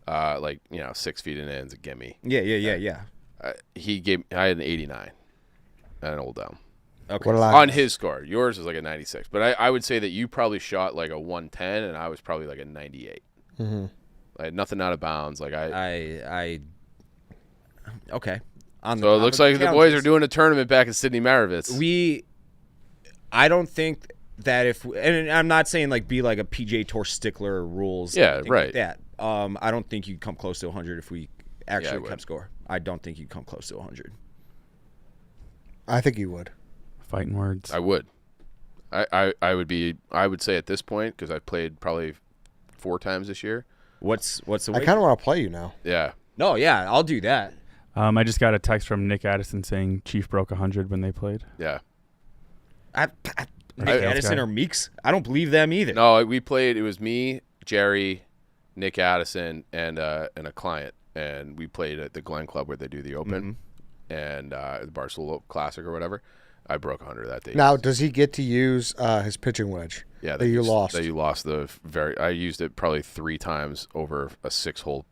Like 6 feet in ends a gimme. Yeah. I had an 89 at Old Elm. Okay. What did I- On his score. Yours is like a 96. But I would say that you probably shot like a 110, and I was probably like a 98. Mm-hmm. Like nothing out of bounds. Like I okay. So it looks like the boys are doing a tournament back at Sydney Maravitz. I don't think that and I'm not saying like be like a PGA Tour stickler or rules. Yeah, anything right. Like that. I don't think you'd come close to 100 if we actually would. kept score. I don't think you'd come close to 100. I think you would. Fighting words. I would. I would say at this point, because I've played probably 4 times this year. What's the I weight? kind of want to play you now. Yeah. No, yeah, I'll do that. I just got a text from Nick Addison saying Chief broke 100 when they played. Yeah. Nick Addison or Meeks? I don't believe them either. No, we played. It was me, Jerry, Nick Addison, and a client, and we played at the Glen Club where they do the Open, and the Barstool Classic or whatever. I broke 100 that day. Now, does he get to use his pitching wedge? Yeah, that you lost. That you lost I used it probably 3 times over a 6-hole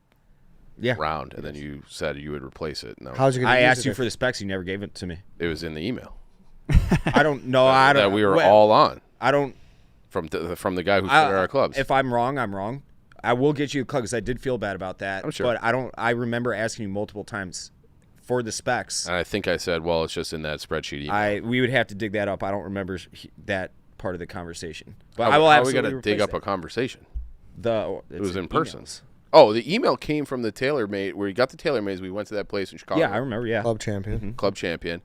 round, and then you said you would replace it. No, How's he going to I use asked it? you for the specs. You never gave it to me. it was in the email. I don't know. I don't. That we were all on I don't. from the guy who started our clubs. If I'm wrong, I'm wrong. I will get you a club because I did feel bad about that. I'm sure. But I don't. I remember asking you multiple times for the specs. And I think I said, well, it's just in that spreadsheet email. We would have to dig that up. I don't remember that part of the conversation. But How I will we absolutely got to dig up a conversation? It was in person. Emails. Oh, the email came from the TaylorMade, where you got the TaylorMades. We went to that place in Chicago. Yeah, I remember. Yeah, Club champion. Club champion,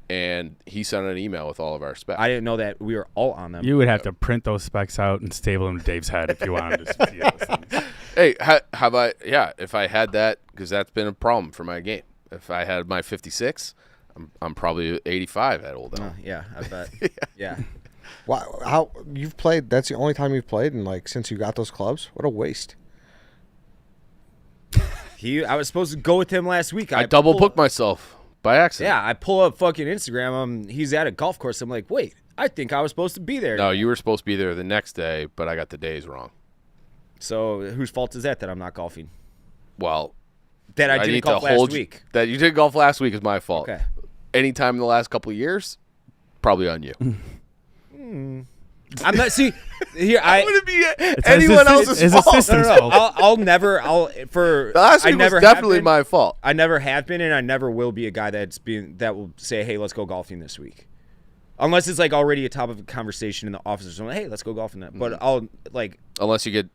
and he sent an email with all of our specs. I didn't know that we were all on them. You would have to print those specs out and staple them to Dave's head if you wanted to see those things. Hey, have I? Yeah, if I had that, because that's been a problem for my game. If I had my 56, I'm probably 85 at Old Elm. Yeah, I bet. Yeah. Wow, how you've played? That's the only time you've played, and like since you got those clubs, what a waste. I was supposed to go with him last week. I double booked myself by accident. Yeah, I pull up fucking Instagram. He's at a golf course. I'm like, wait, I think I was supposed to be there. No, you were supposed to be there the next day, but I got the days wrong. So whose fault is that I'm not golfing? Well, That I didn't golf last week. That you didn't golf last week is my fault. Okay. Anytime in the last couple of years, probably on you. I'm not. See, here Wouldn't be It's anyone his else's fault. assistant's No. fault. I'll never. Last week I never was have definitely been. my fault. I never have been, and I never will be a guy that will say, "Hey, let's go golfing this week," unless it's like already a topic of conversation in the office or something. Hey, let's go golfing that. But I'll like. Unless you get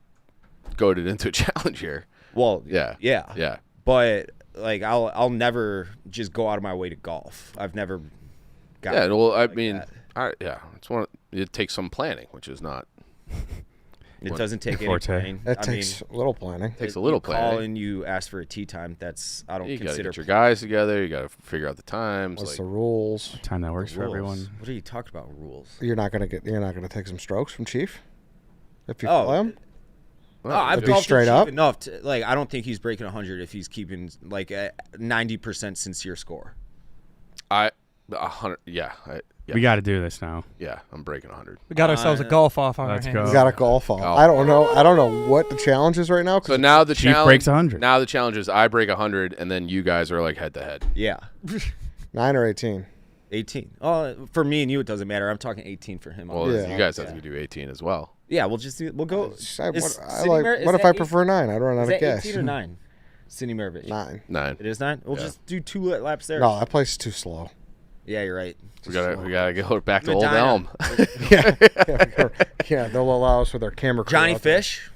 goaded into a challenge here. Well, Yeah. yeah. But like, I'll never just go out of my way to golf. I've never. Yeah. Well, I mean, that. it's it takes some planning, which is not. It doesn't take any Forte. planning. That I takes a little planning. Takes a little you call planning. and you ask for a tee time. That's I don't You got to consider get your guys together. You got to figure out the times. What's Like, the rules? Time that works for rules. everyone. What are you talking about? Rules? You're not gonna take some strokes from Chief if you Oh. play him. Oh, I've be golfed straight with up? Chief enough. I don't think he's breaking 100 if he's keeping like a 90% sincere score. 100. Yeah. We got to do this now. Yeah. I'm breaking 100. We got ourselves a golf off on our Let's hands. go. You got a golf off. Golf. I don't know what the challenge is right now. 'Cause So now the Chief challenge breaks 100. Now the challenge is I break 100, and then you guys are like head to head. Yeah, 9 or 18. 18. Oh, for me and you, it doesn't matter. I'm talking 18 for him. Well, Yeah. you guys have to do 18 as well. Yeah, we'll just we'll go. What Is if that I 8? prefer 9? I'd run out Is of that gas. 18 or 9? Cindy Maravich. 9. 9. It is 9. We'll Yeah. just do 2 laps there. No, that place is too slow. Yeah, you're right. We gotta go back to Old Medina. Elm. Yeah, they'll allow us with our camera crew Johnny out there. Fish,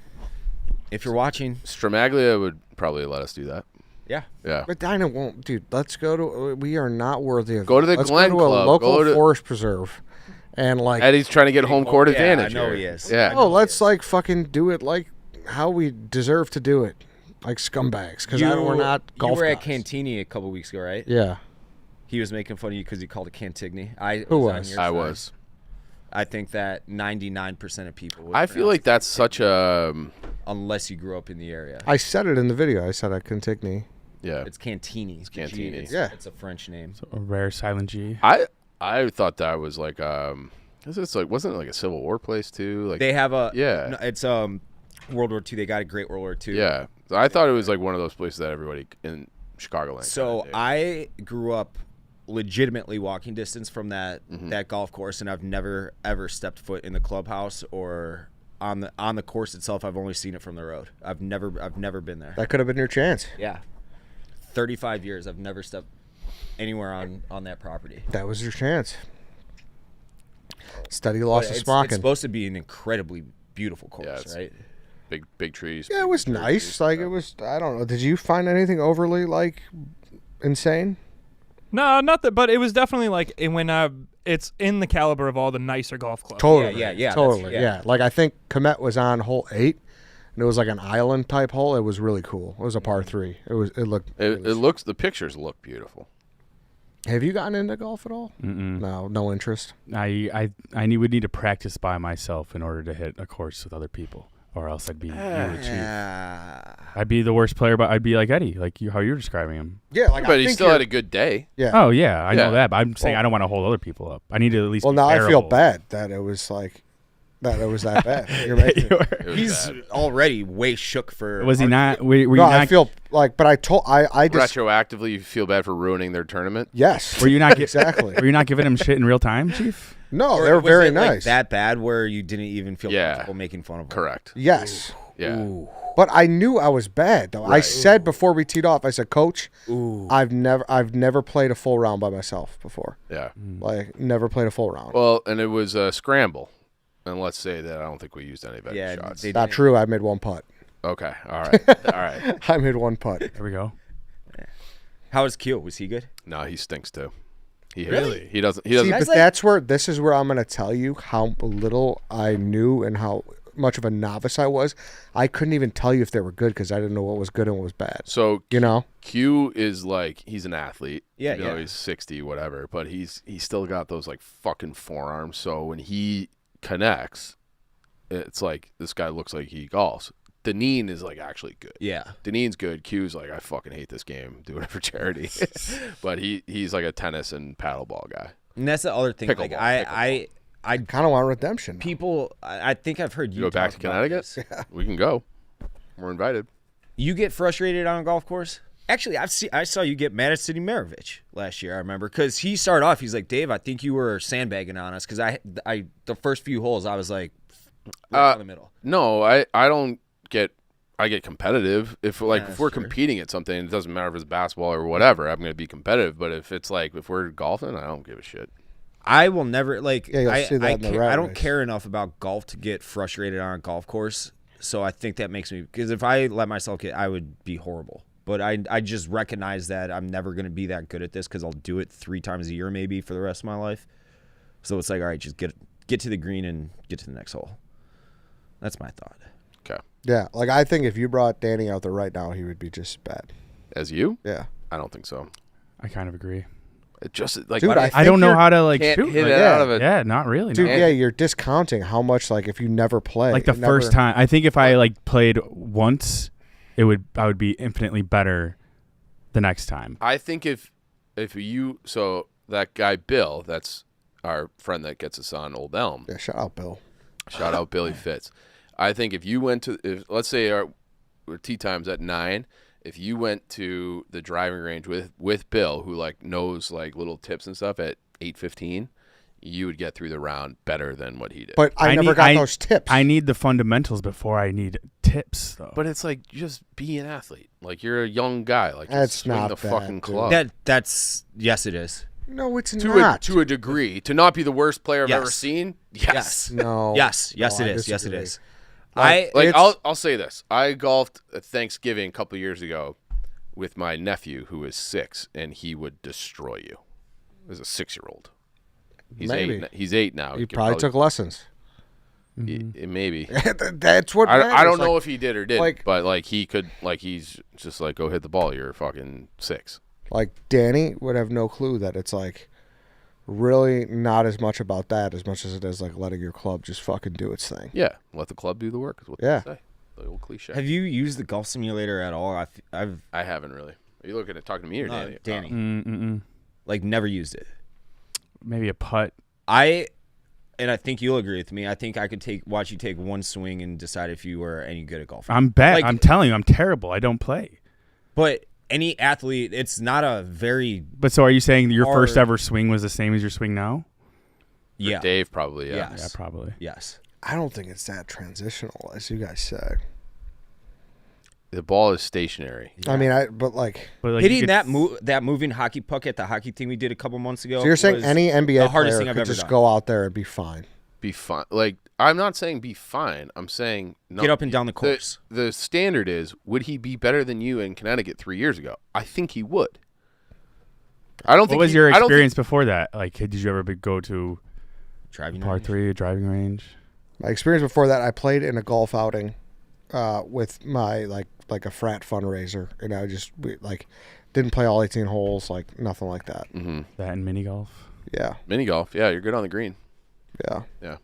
if you're watching. Stromaglia would probably let us do that. Yeah. Yeah. But Dinah won't, dude. Let's go to. We are not worthy of. Go to the let's Glen go to Club. a local Go to- forest preserve, and like. Eddie's trying to get home court advantage. I know here. he is. Yeah. Oh, let's like fucking do it like how we deserve to do it, like scumbags. Because we're not golf. You were at guys. Cantini a couple weeks ago, right? Yeah. He was making fun of you because he called it Cantigny. Who on was? your I side. was. I think that 99% of people would I feel pronounce like it that's such a unless you grew up in the area. I said it in the video. I said I Cantigny. yeah. It's Cantini. It's Cantini. Yeah. It's a French name. A rare silent G. I thought that was like it's like wasn't it like a Civil War place too? Like They have a Yeah. no, it's World War II. They got a great World War II. yeah. So I thought it was like one of those places that everybody in Chicagoland. So kinda did. I grew up legitimately walking distance from that golf course, and I've never ever stepped foot in the clubhouse or on the course itself. I've only seen it from the road. I've never been there. That could have been your chance. Yeah, 35 years. I've never stepped anywhere on that property. That was your chance. Study But loss of it's Smockin. supposed to be an incredibly beautiful course, Yeah, it's- right? big trees. Yeah, it was big nice. trees. Like it was. I don't know. Did you find anything overly like insane? No, not that, but it was definitely like when it's in the caliber of all the nicer golf clubs. Totally. yeah, that's- Totally. yeah. Yeah. Like I think Komet was on hole 8, and it was like an island type hole. It was really cool. It was a par 3. It looked. It looks. The pictures look beautiful. Have you gotten into golf at all? Mm-mm. No interest. I would need to practice by myself in order to hit a course with other people, or else I'd be really cheap. I'd be the worst player, but I'd be like Eddie, like how you're describing him. Yeah, like But I he think still you're- had a good day. Yeah. Oh yeah, I Yeah. know that. But I'm saying Well- I don't want to hold other people up. I need to at least. Well, be now I feel bearable. bad that it was like that. It was that bad. You're making. It was He's bad. already way shook for. Was he not? Were you No, not? I feel like, but I just Retroactively, you feel bad for ruining their tournament. yes. Were you not exactly? Were you not giving him shit in real time, Chief? No, Or they were was very it, like, nice. that bad where you didn't even feel Yeah. comfortable making fun of him? Correct. Yes. Yeah. But I knew I was bad though. I Right. said before we teed off, I said, Coach, I've never played a full round by myself before. Yeah. Like never played a full round. Well, and it was a scramble. And let's say that I don't think we used any better Yeah, shots. they Not didn't. true. I made one putt. Okay. All right. All right. I made one putt. There we go. How was Keel? Was he good? No, he stinks too. He Really? He doesn't. He See, doesn't. but this is where I'm going to tell you how little I knew and how much of a novice I was. I couldn't even tell you if they were good because I didn't know what was good and what was bad. So You know? Q is like he's an athlete. Yeah, even though yeah. he's 60, whatever. But he's still got those like fucking forearms. So when he connects, it's like this guy looks like he golfs. Deneen is like actually good. Yeah. Deneen's good. Q's like I fucking hate this game. Doing it for charity. But he's like a tennis and paddleball guy. And that's the other thing. Like Pickleball, I Kind of want redemption. people. I think I've heard you You go back to talk about Connecticut? this. We can go. We're invited. You get frustrated on a golf course? Actually, I saw you get mad at Sidney Maravich last year. I remember because he started off. He's like, Dave, I think you were sandbagging on us because I the first few holes I was like, right in the middle. No, I don't get. I get competitive if like that's if we're true. competing at something. It doesn't matter if it's basketball or whatever. I'm going to be competitive. But if it's like if we're golfing, I don't give a shit. I will never like. Yeah, you'll see that I, in the care, rat I don't race. care enough about golf to get frustrated on a golf course. So I think that makes me because if I let myself get, I would be horrible. But I just recognize that I'm never going to be that good at this because I'll do it 3 times a year maybe for the rest of my life. So it's like, all right, just get to the green and get to the next hole. That's my thought. Okay. Yeah. Like I think if you brought Danny out there right now, he would be just bad. As you, Yeah. I don't think so. I kind of agree. It just like Dude, I think don't know you're- how to like can't shoot. hit like, it yeah. out of it. Yeah, not really. Dude, no. yeah, you're discounting how much like if you never play. Like the never- first time. I think if I like played once, I would be infinitely better the next time. I think if you so that guy Bill, that's our friend that gets us on Old Elm. Yeah, shout out Bill. Shout out Billy Fitz. I think if you went to let's say our tee times at 9. If you went to the driving range with Bill, who like knows like little tips and stuff at 8:15, you would get through the round better than what he did. But I never got those tips. I need the fundamentals before I need tips, though. But it's like just be an athlete. Like you're a young guy. Like That's just swing not the bad, fucking dude. club. That's yes, it is. No, it's to not. to a degree. To not be the worst player I've Yes. ever seen. Yes. No. Yes, No, it I is. Yes, it disagree. is. I'll say this. I golfed at Thanksgiving a couple years ago with my nephew who is 6, and he would destroy you. As a 6-year-old. He's Maybe. 8. He's 8 now. He probably took lessons. Maybe. That's what I matters. don't know Like, if he did or didn't, like- but like he could, like he's just like, go hit the ball. You're fucking 6. like Danny would have no clue that it's like really not as much about that as much as it is like letting your club just fucking do its thing. Yeah, let the club do the work. Is what Yeah. they say. The old cliche. Have you used the golf simulator at all? I've I haven't really. Are you looking at talking to me or Danny? Danny. Like never used it. Maybe a putt. And I think you'll agree with me. I think I could watch you take one swing and decide if you were any good at golf. I'm bad. Like- I'm telling you, I'm terrible. I don't play. But any athlete, it's not a very But so are you saying your first Hard. ever swing was the same as your swing now? yeah. Dave probably. Yeah. Yes. Yeah, probably. Yes. I don't think it's that transitional as you guys say. The ball is stationary. I mean, but like, But like Hitting you could- that moving hockey puck at the hockey thing we did a couple months ago. so you're saying was any NBA the hardest player thing I've could ever just done. go out there and be fine. Be fine. Like I'm not saying be fine. I'm saying no, Get up and down the course. The standard is, would he be better than you in Connecticut 3 years ago? I think he would. I don't What think. was he- your I don't think- experience before that? Like, did you ever go to Driving par range. 3, a driving range? My experience before that, I played in a golf outing with my like a frat fundraiser, and I just didn't play all 18 holes, like nothing like that. That and mini golf? Yeah, Mini golf. Yeah, you're good on the green. yeah. Yeah.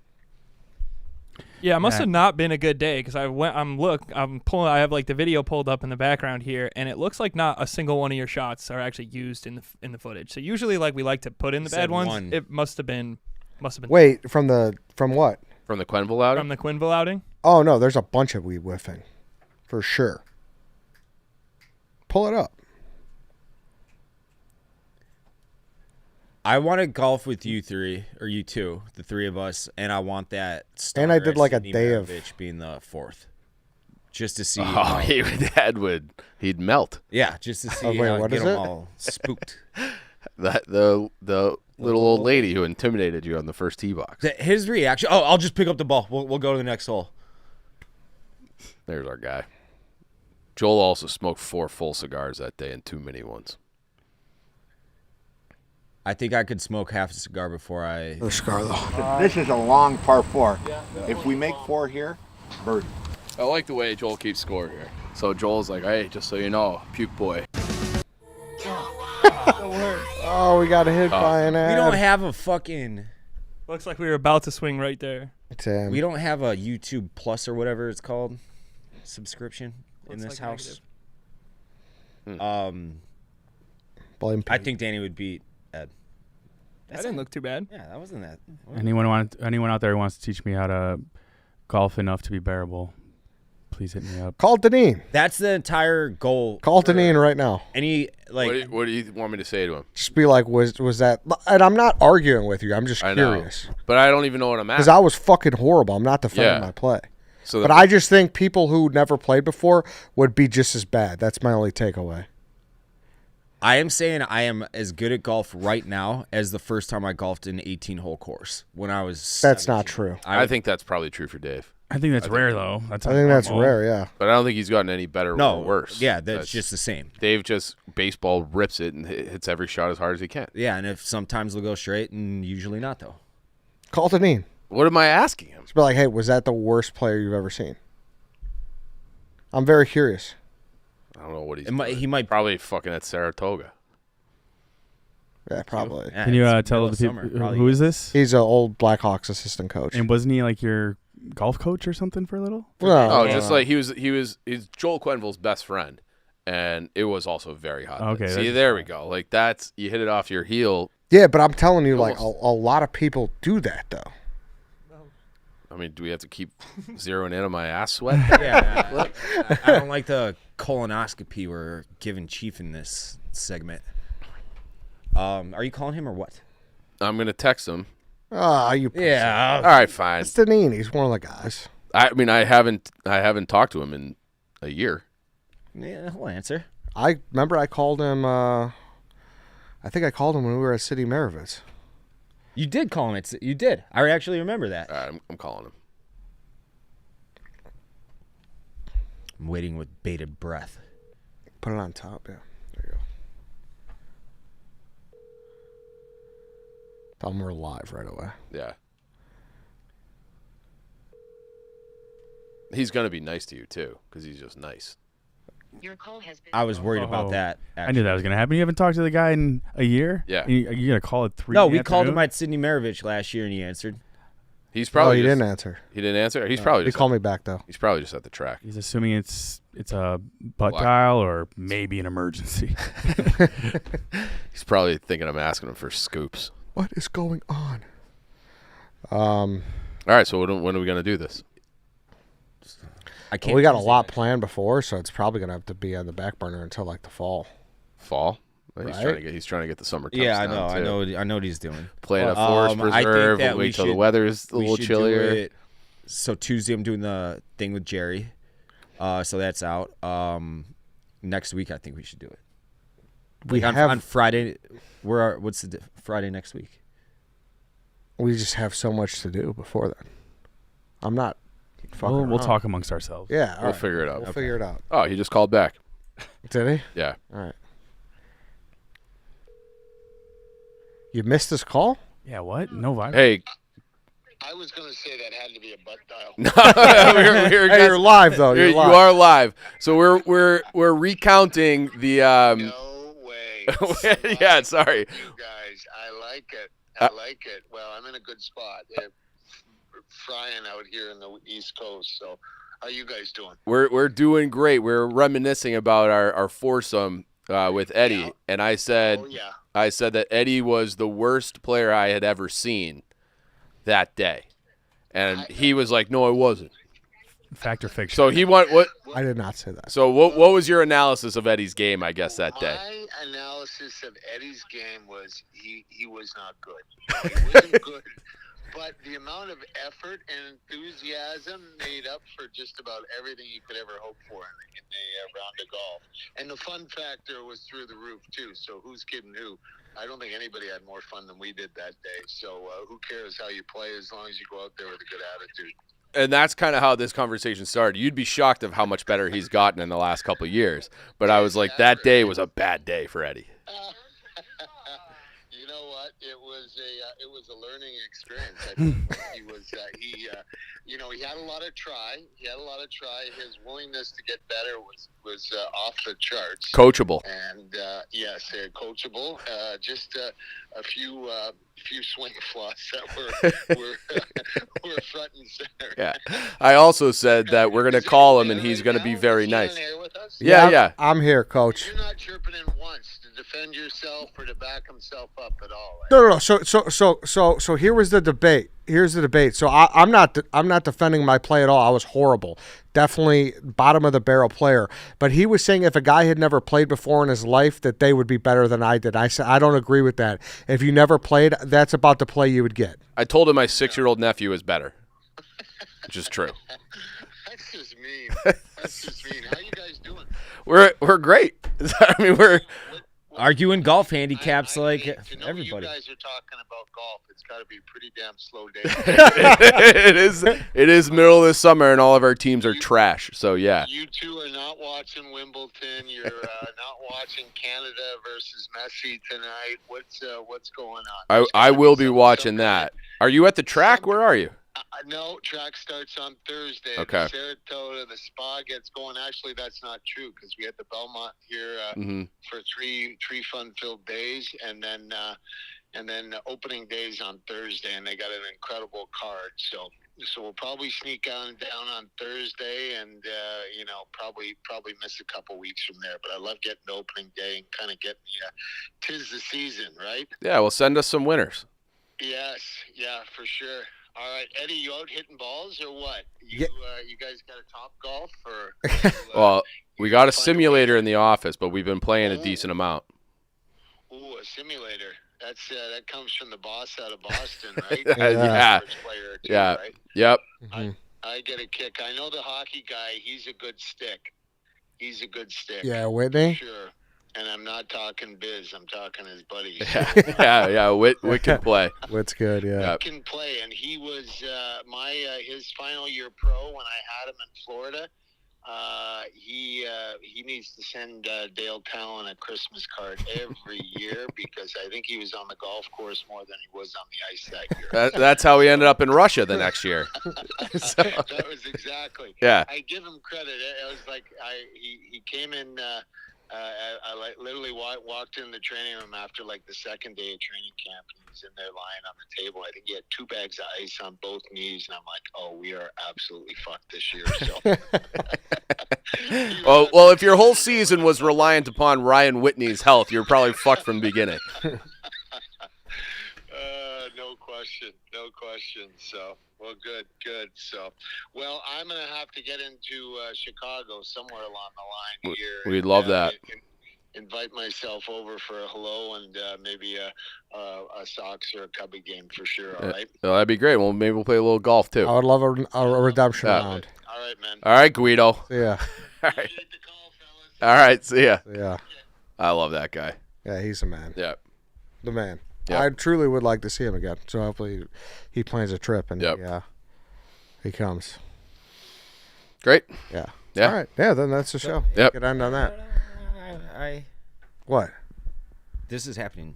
Yeah, it must have not been a good day because I have like the video pulled up in the background here, and it looks like not a single one of your shots are actually used in the footage. So usually, like we like to put in the You bad said ones. one. It must have been Wait, from what? From the Quenville outing. from the Quinville outing. Oh no, there's a bunch of weed whiffing, for sure. Pull it up. I want to golf with you three or you two, the three of us, and I want that. And I did like a Sidney day of- Maravich being the 4th, just to see. Oh, he'd melt. Yeah, just to see. Oh, wait, what get is them it? all spooked. That the little old lady who intimidated you on the first tee box. His reaction. Oh, I'll just pick up the ball. We'll go to the next hole. There's our guy. Joel also smoked 4 full cigars that day and 2 mini ones. I think I could smoke half a cigar before I. The scar though. This is a long par 4. If we make 4 here, birdie. I like the way Joel keeps score here. So Joel's like, hey, just so you know, puke boy. Oh, we got hit by an ad. We don't have a fucking. Looks like we were about to swing right there. Damn. We don't have a YouTube Plus or whatever it's called subscription in Looks this like house. Blame I Pete. think Danny would beat Ed. That didn't look too bad. Yeah, that wasn't that. Anyone out there who wants to teach me how to golf enough to be bearable, please hit me up. Call Deneen. That's the entire goal. Call Deneen right now. Any like What do you want me to say to him? Just be like, was that? And I'm not arguing with you. I'm just I know. curious But I don't even know what I'm because at. I was fucking horrible. I'm not defending Yeah. my play, So but I just think people who never played before would be just as bad. That's my only takeaway. I am saying I am as good at golf right now as the first time I golfed an 18-hole course when I was. That's 17. not true. I think that's probably true for Dave. I think that's rare, though. I think that's rare. Yeah. But I don't think he's gotten any better No, or worse. Yeah, that's just the same. Dave just baseball rips it and hits every shot as hard as he can. Yeah, and if sometimes they'll go straight and usually not though. Call Deneen. What am I asking him? Just be like, hey, was that the worst player you've ever seen? I'm very curious. I don't know what he's He might. probably fucking at Saratoga. Yeah, probably. Yeah, Can you it's tell middle the of people summer, probably. who is this? He's an old Blackhawks assistant coach. And wasn't he like your golf coach or something for a little? No, Oh, just like he's Joel Quenville's best friend, and it was also very hot. Okay, See, that's- there we go. Like that's you hit it off your heel. yeah, but I'm telling you, like a Almost. lot of people do that though. I mean, do we have to keep zeroing in on my ass sweat? Yeah, I don't like the colonoscopy we're giving Chief in this segment. Are you calling him or what? I'm gonna text him. Ah, you. Yeah. All right, fine. It's Deneen. He's one of the guys. I mean, I haven't talked to him in a year. Yeah, he'll answer. I remember I called him. I I think I called him when we were at City Maravitz. You did call him. You did. I actually remember that. All right, I'm calling him. I'm waiting with bated breath. Put it on top, yeah. There you go. Tell him we're live right away. Yeah. He's going to be nice to you, too, because he's just nice. Your call has been. I was worried about that. I knew that was going to happen. You haven't talked to the guy in a year? Yeah. You going to call it 3 No, in the we called him afternoon? at Sidney Maravich last year, and he answered. He's Oh, probably he just- didn't answer. He didn't answer? He's probably He just called me back, though. He's probably just at the track. He's assuming it's a butt Black. dial or maybe an emergency. He's probably thinking I'm asking him for scoops. What is going on? All right, so when are we going to do this? I can't. We got a Tuesday lot night. planned before, so it's probably going to have to be on the back burner until, like, the fall. Fall? He's Right. trying to get the summer temps Yeah, I down, know. too. I know what he's doing. Playing a forest I think preserve. that We'll we wait till the should- weather's a We little should chillier. do it. So Tuesday, I'm doing the thing with Jerry. So that's out. Next week, I think we should do it. We Like have on Friday. What's the Friday next week? we just have so much to do before then. I'm not fucking We'll around. talk amongst ourselves. Yeah, all We'll right. figure it out. We'll figure it out. Oh, he just called back. Did he? Yeah. All right. You missed this call? Yeah, what? No vibe. Hey. I was going to say that had to be a butt dial. we're Hey, you're live though. You're You live. are live. So we're recounting the No way. yeah, sorry. You guys, I like it. I like it. Well, I'm in a good spot. Frying out here in the East Coast. So, how you guys doing? We're doing great. We're reminiscing about our foursome with Eddie, Yeah. and I said Oh yeah. that Eddie was the worst player I had ever seen that day, and he was like, "No, I wasn't." Fact or fiction? So he won what? I did not say that. So what was your analysis of Eddie's game? I guess that day. My analysis of Eddie's game was he was not good. He wasn't good. But the amount of effort and enthusiasm made up for just about everything you could ever hope for in the round of golf. And the fun factor was through the roof, too. So who's kidding who? I don't think anybody had more fun than we did that day. So who cares how you play as long as you go out there with a good attitude. And that's kind of how this conversation started. You'd be shocked of how much better he's gotten in the last couple of years. But I was like, that day was a bad day for Eddie. You know what? It was a learning experience. I think he was he had a lot of try. His willingness to get better was off the charts. Coachable. And yes, coachable. Just a few swing flaws that were front and center. Yeah. I also said that we're going to call him and he's going to be very Is he nice. on air with us? Yeah. I'm here, coach. You're not chirping in once to defend yourself or to back himself up at all. No. So here was the debate. Here's the debate. So I'm not defending my play at all. I was horrible, definitely bottom of the barrel player. But he was saying if a guy had never played before in his life, that they would be better than I did. I said I don't agree with that. If you never played, that's about the play you would get. I told him my 6-year-old nephew is better, which is true. That's just mean. How you guys doing? We're great. I mean, we're Arguing golf handicaps I like mean, to know everybody. You guys are talking about golf. It's got to be a pretty damn slow day. it is middle of the summer and all of our teams are trash. So yeah. You two are not watching Wimbledon. You're not watching Canada versus Messi tonight. What's going on? I will be watching that. Are you at the track? Where are you? No, track starts on Thursday. Okay. The Saratoga, the spa gets going. Actually, that's not true because we had the Belmont here for three fun-filled days, and then opening days on Thursday, and they got an incredible card. So we'll probably sneak down on Thursday, and probably miss a couple weeks from there. But I love getting to opening day and kind of getting 'tis the season, right? Yeah, well, send us some winners. Yes, yeah, for sure. All right, Eddie, you out hitting balls or what? You guys got a Top Golf or? Well, we got a simulator in the office, but we've been playing a decent amount. Ooh, a simulator. That comes from the boss out of Boston, right? Yeah. Player too, Yeah. Right? Yep. I get a kick. I know the hockey guy. He's a good stick. Yeah, Whitney. Sure. and I'm not talking Biz. I'm talking his buddies. yeah. Whit can play. What's good? Yeah. Whit can play, and he was his final year pro when I had him in Florida. He needs to send Dale Talon a Christmas card every year because I think he was on the golf course more than he was on the ice that year. That's how he ended up in Russia the next year. That was exactly. Yeah. I give him credit. It was like he came in. I literally walked in the training room after like the second day of training camp, and he was in there lying on the table. I think he had 2 bags of ice on both knees, and I'm like, "Oh, we are absolutely fucked this year." So, well, if your whole season was reliant upon Ryan Whitney's health, you're probably fucked from the beginning. No question. So, well, good. So, well, I'm gonna have to get into Chicago somewhere along the line here. We'd love that. Invite myself over for a hello and maybe a Sox or a Cubby game for sure. All right. Well, that'd be great. Well, maybe we'll play a little golf too. I would love a redemption round. All right, man. All right, Guido. Yeah. All right. All right. See ya. Yeah. I love that guy. Yeah, he's a man. Yeah. The man. Yep. I truly would like to see him again. So hopefully he plans a trip and he comes. Great. Yeah. Yeah. All right. Yeah, then that's the show. Yep. Get end on that. What? This is happening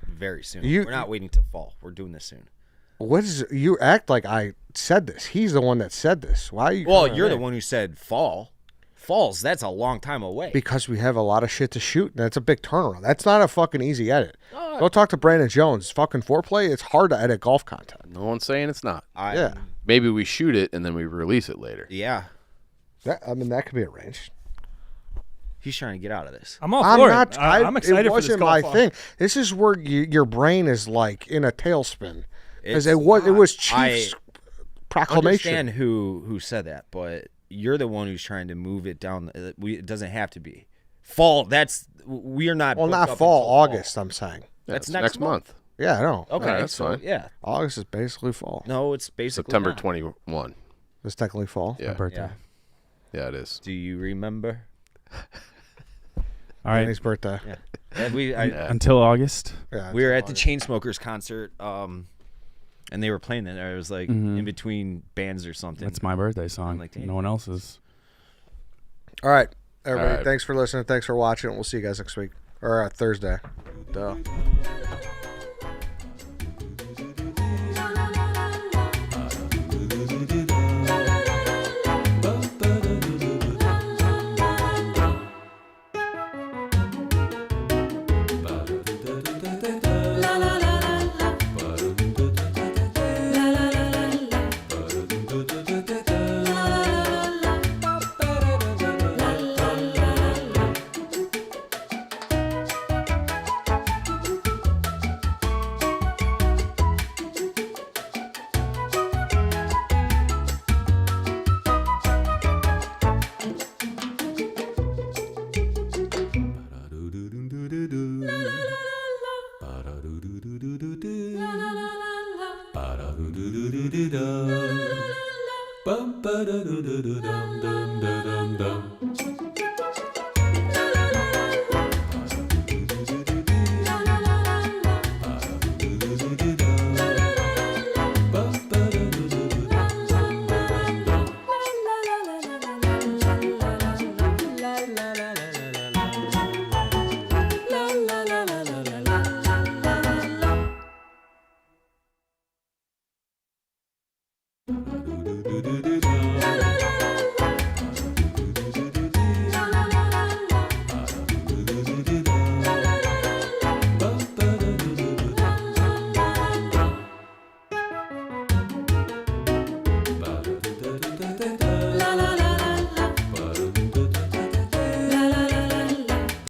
very soon. You- We're not waiting till fall. We're doing this soon. What is you act like I said this? He's the one that said this. Why are you? Well, coming you're at the me? one who said fall. Falls, that's a long time away. Because we have a lot of shit to shoot, and that's a big turnaround. That's not a fucking easy edit. Go talk to Brandon Jones. Fucking foreplay, it's hard to edit golf content. No one's saying it's not. Yeah. Maybe we shoot it and then we release it later. Yeah. That could be arranged. He's trying to get out of this. I'm all for not. it. I'm excited it for this wasn't golf my off. thing. This is where your brain is like in a tailspin because It's it was not. Chiefs' I proclamation. understand who said that, but you're the one who's trying to move it down. It doesn't have to be fall. We are not. Well, booked not up fall. until August. I'm saying. That's It's next month. Yeah, I know. Okay, Alright, that's so, fine. Yeah. August is basically fall. No, it's basically September not. 21. It's technically fall. Yeah. My birthday. Yeah. Yeah, it is. Do you remember? All right. Danny's birthday. Yeah. And Until August. Yeah, we were at the August. Chainsmokers concert, and they were playing it. I was like in between bands or something. That's my birthday song. like, damn. No one else's. All right, everybody. All right. Thanks for listening. Thanks for watching. We'll see you guys next week or Thursday. Duh. Bum ba da dum dum dum dum dum.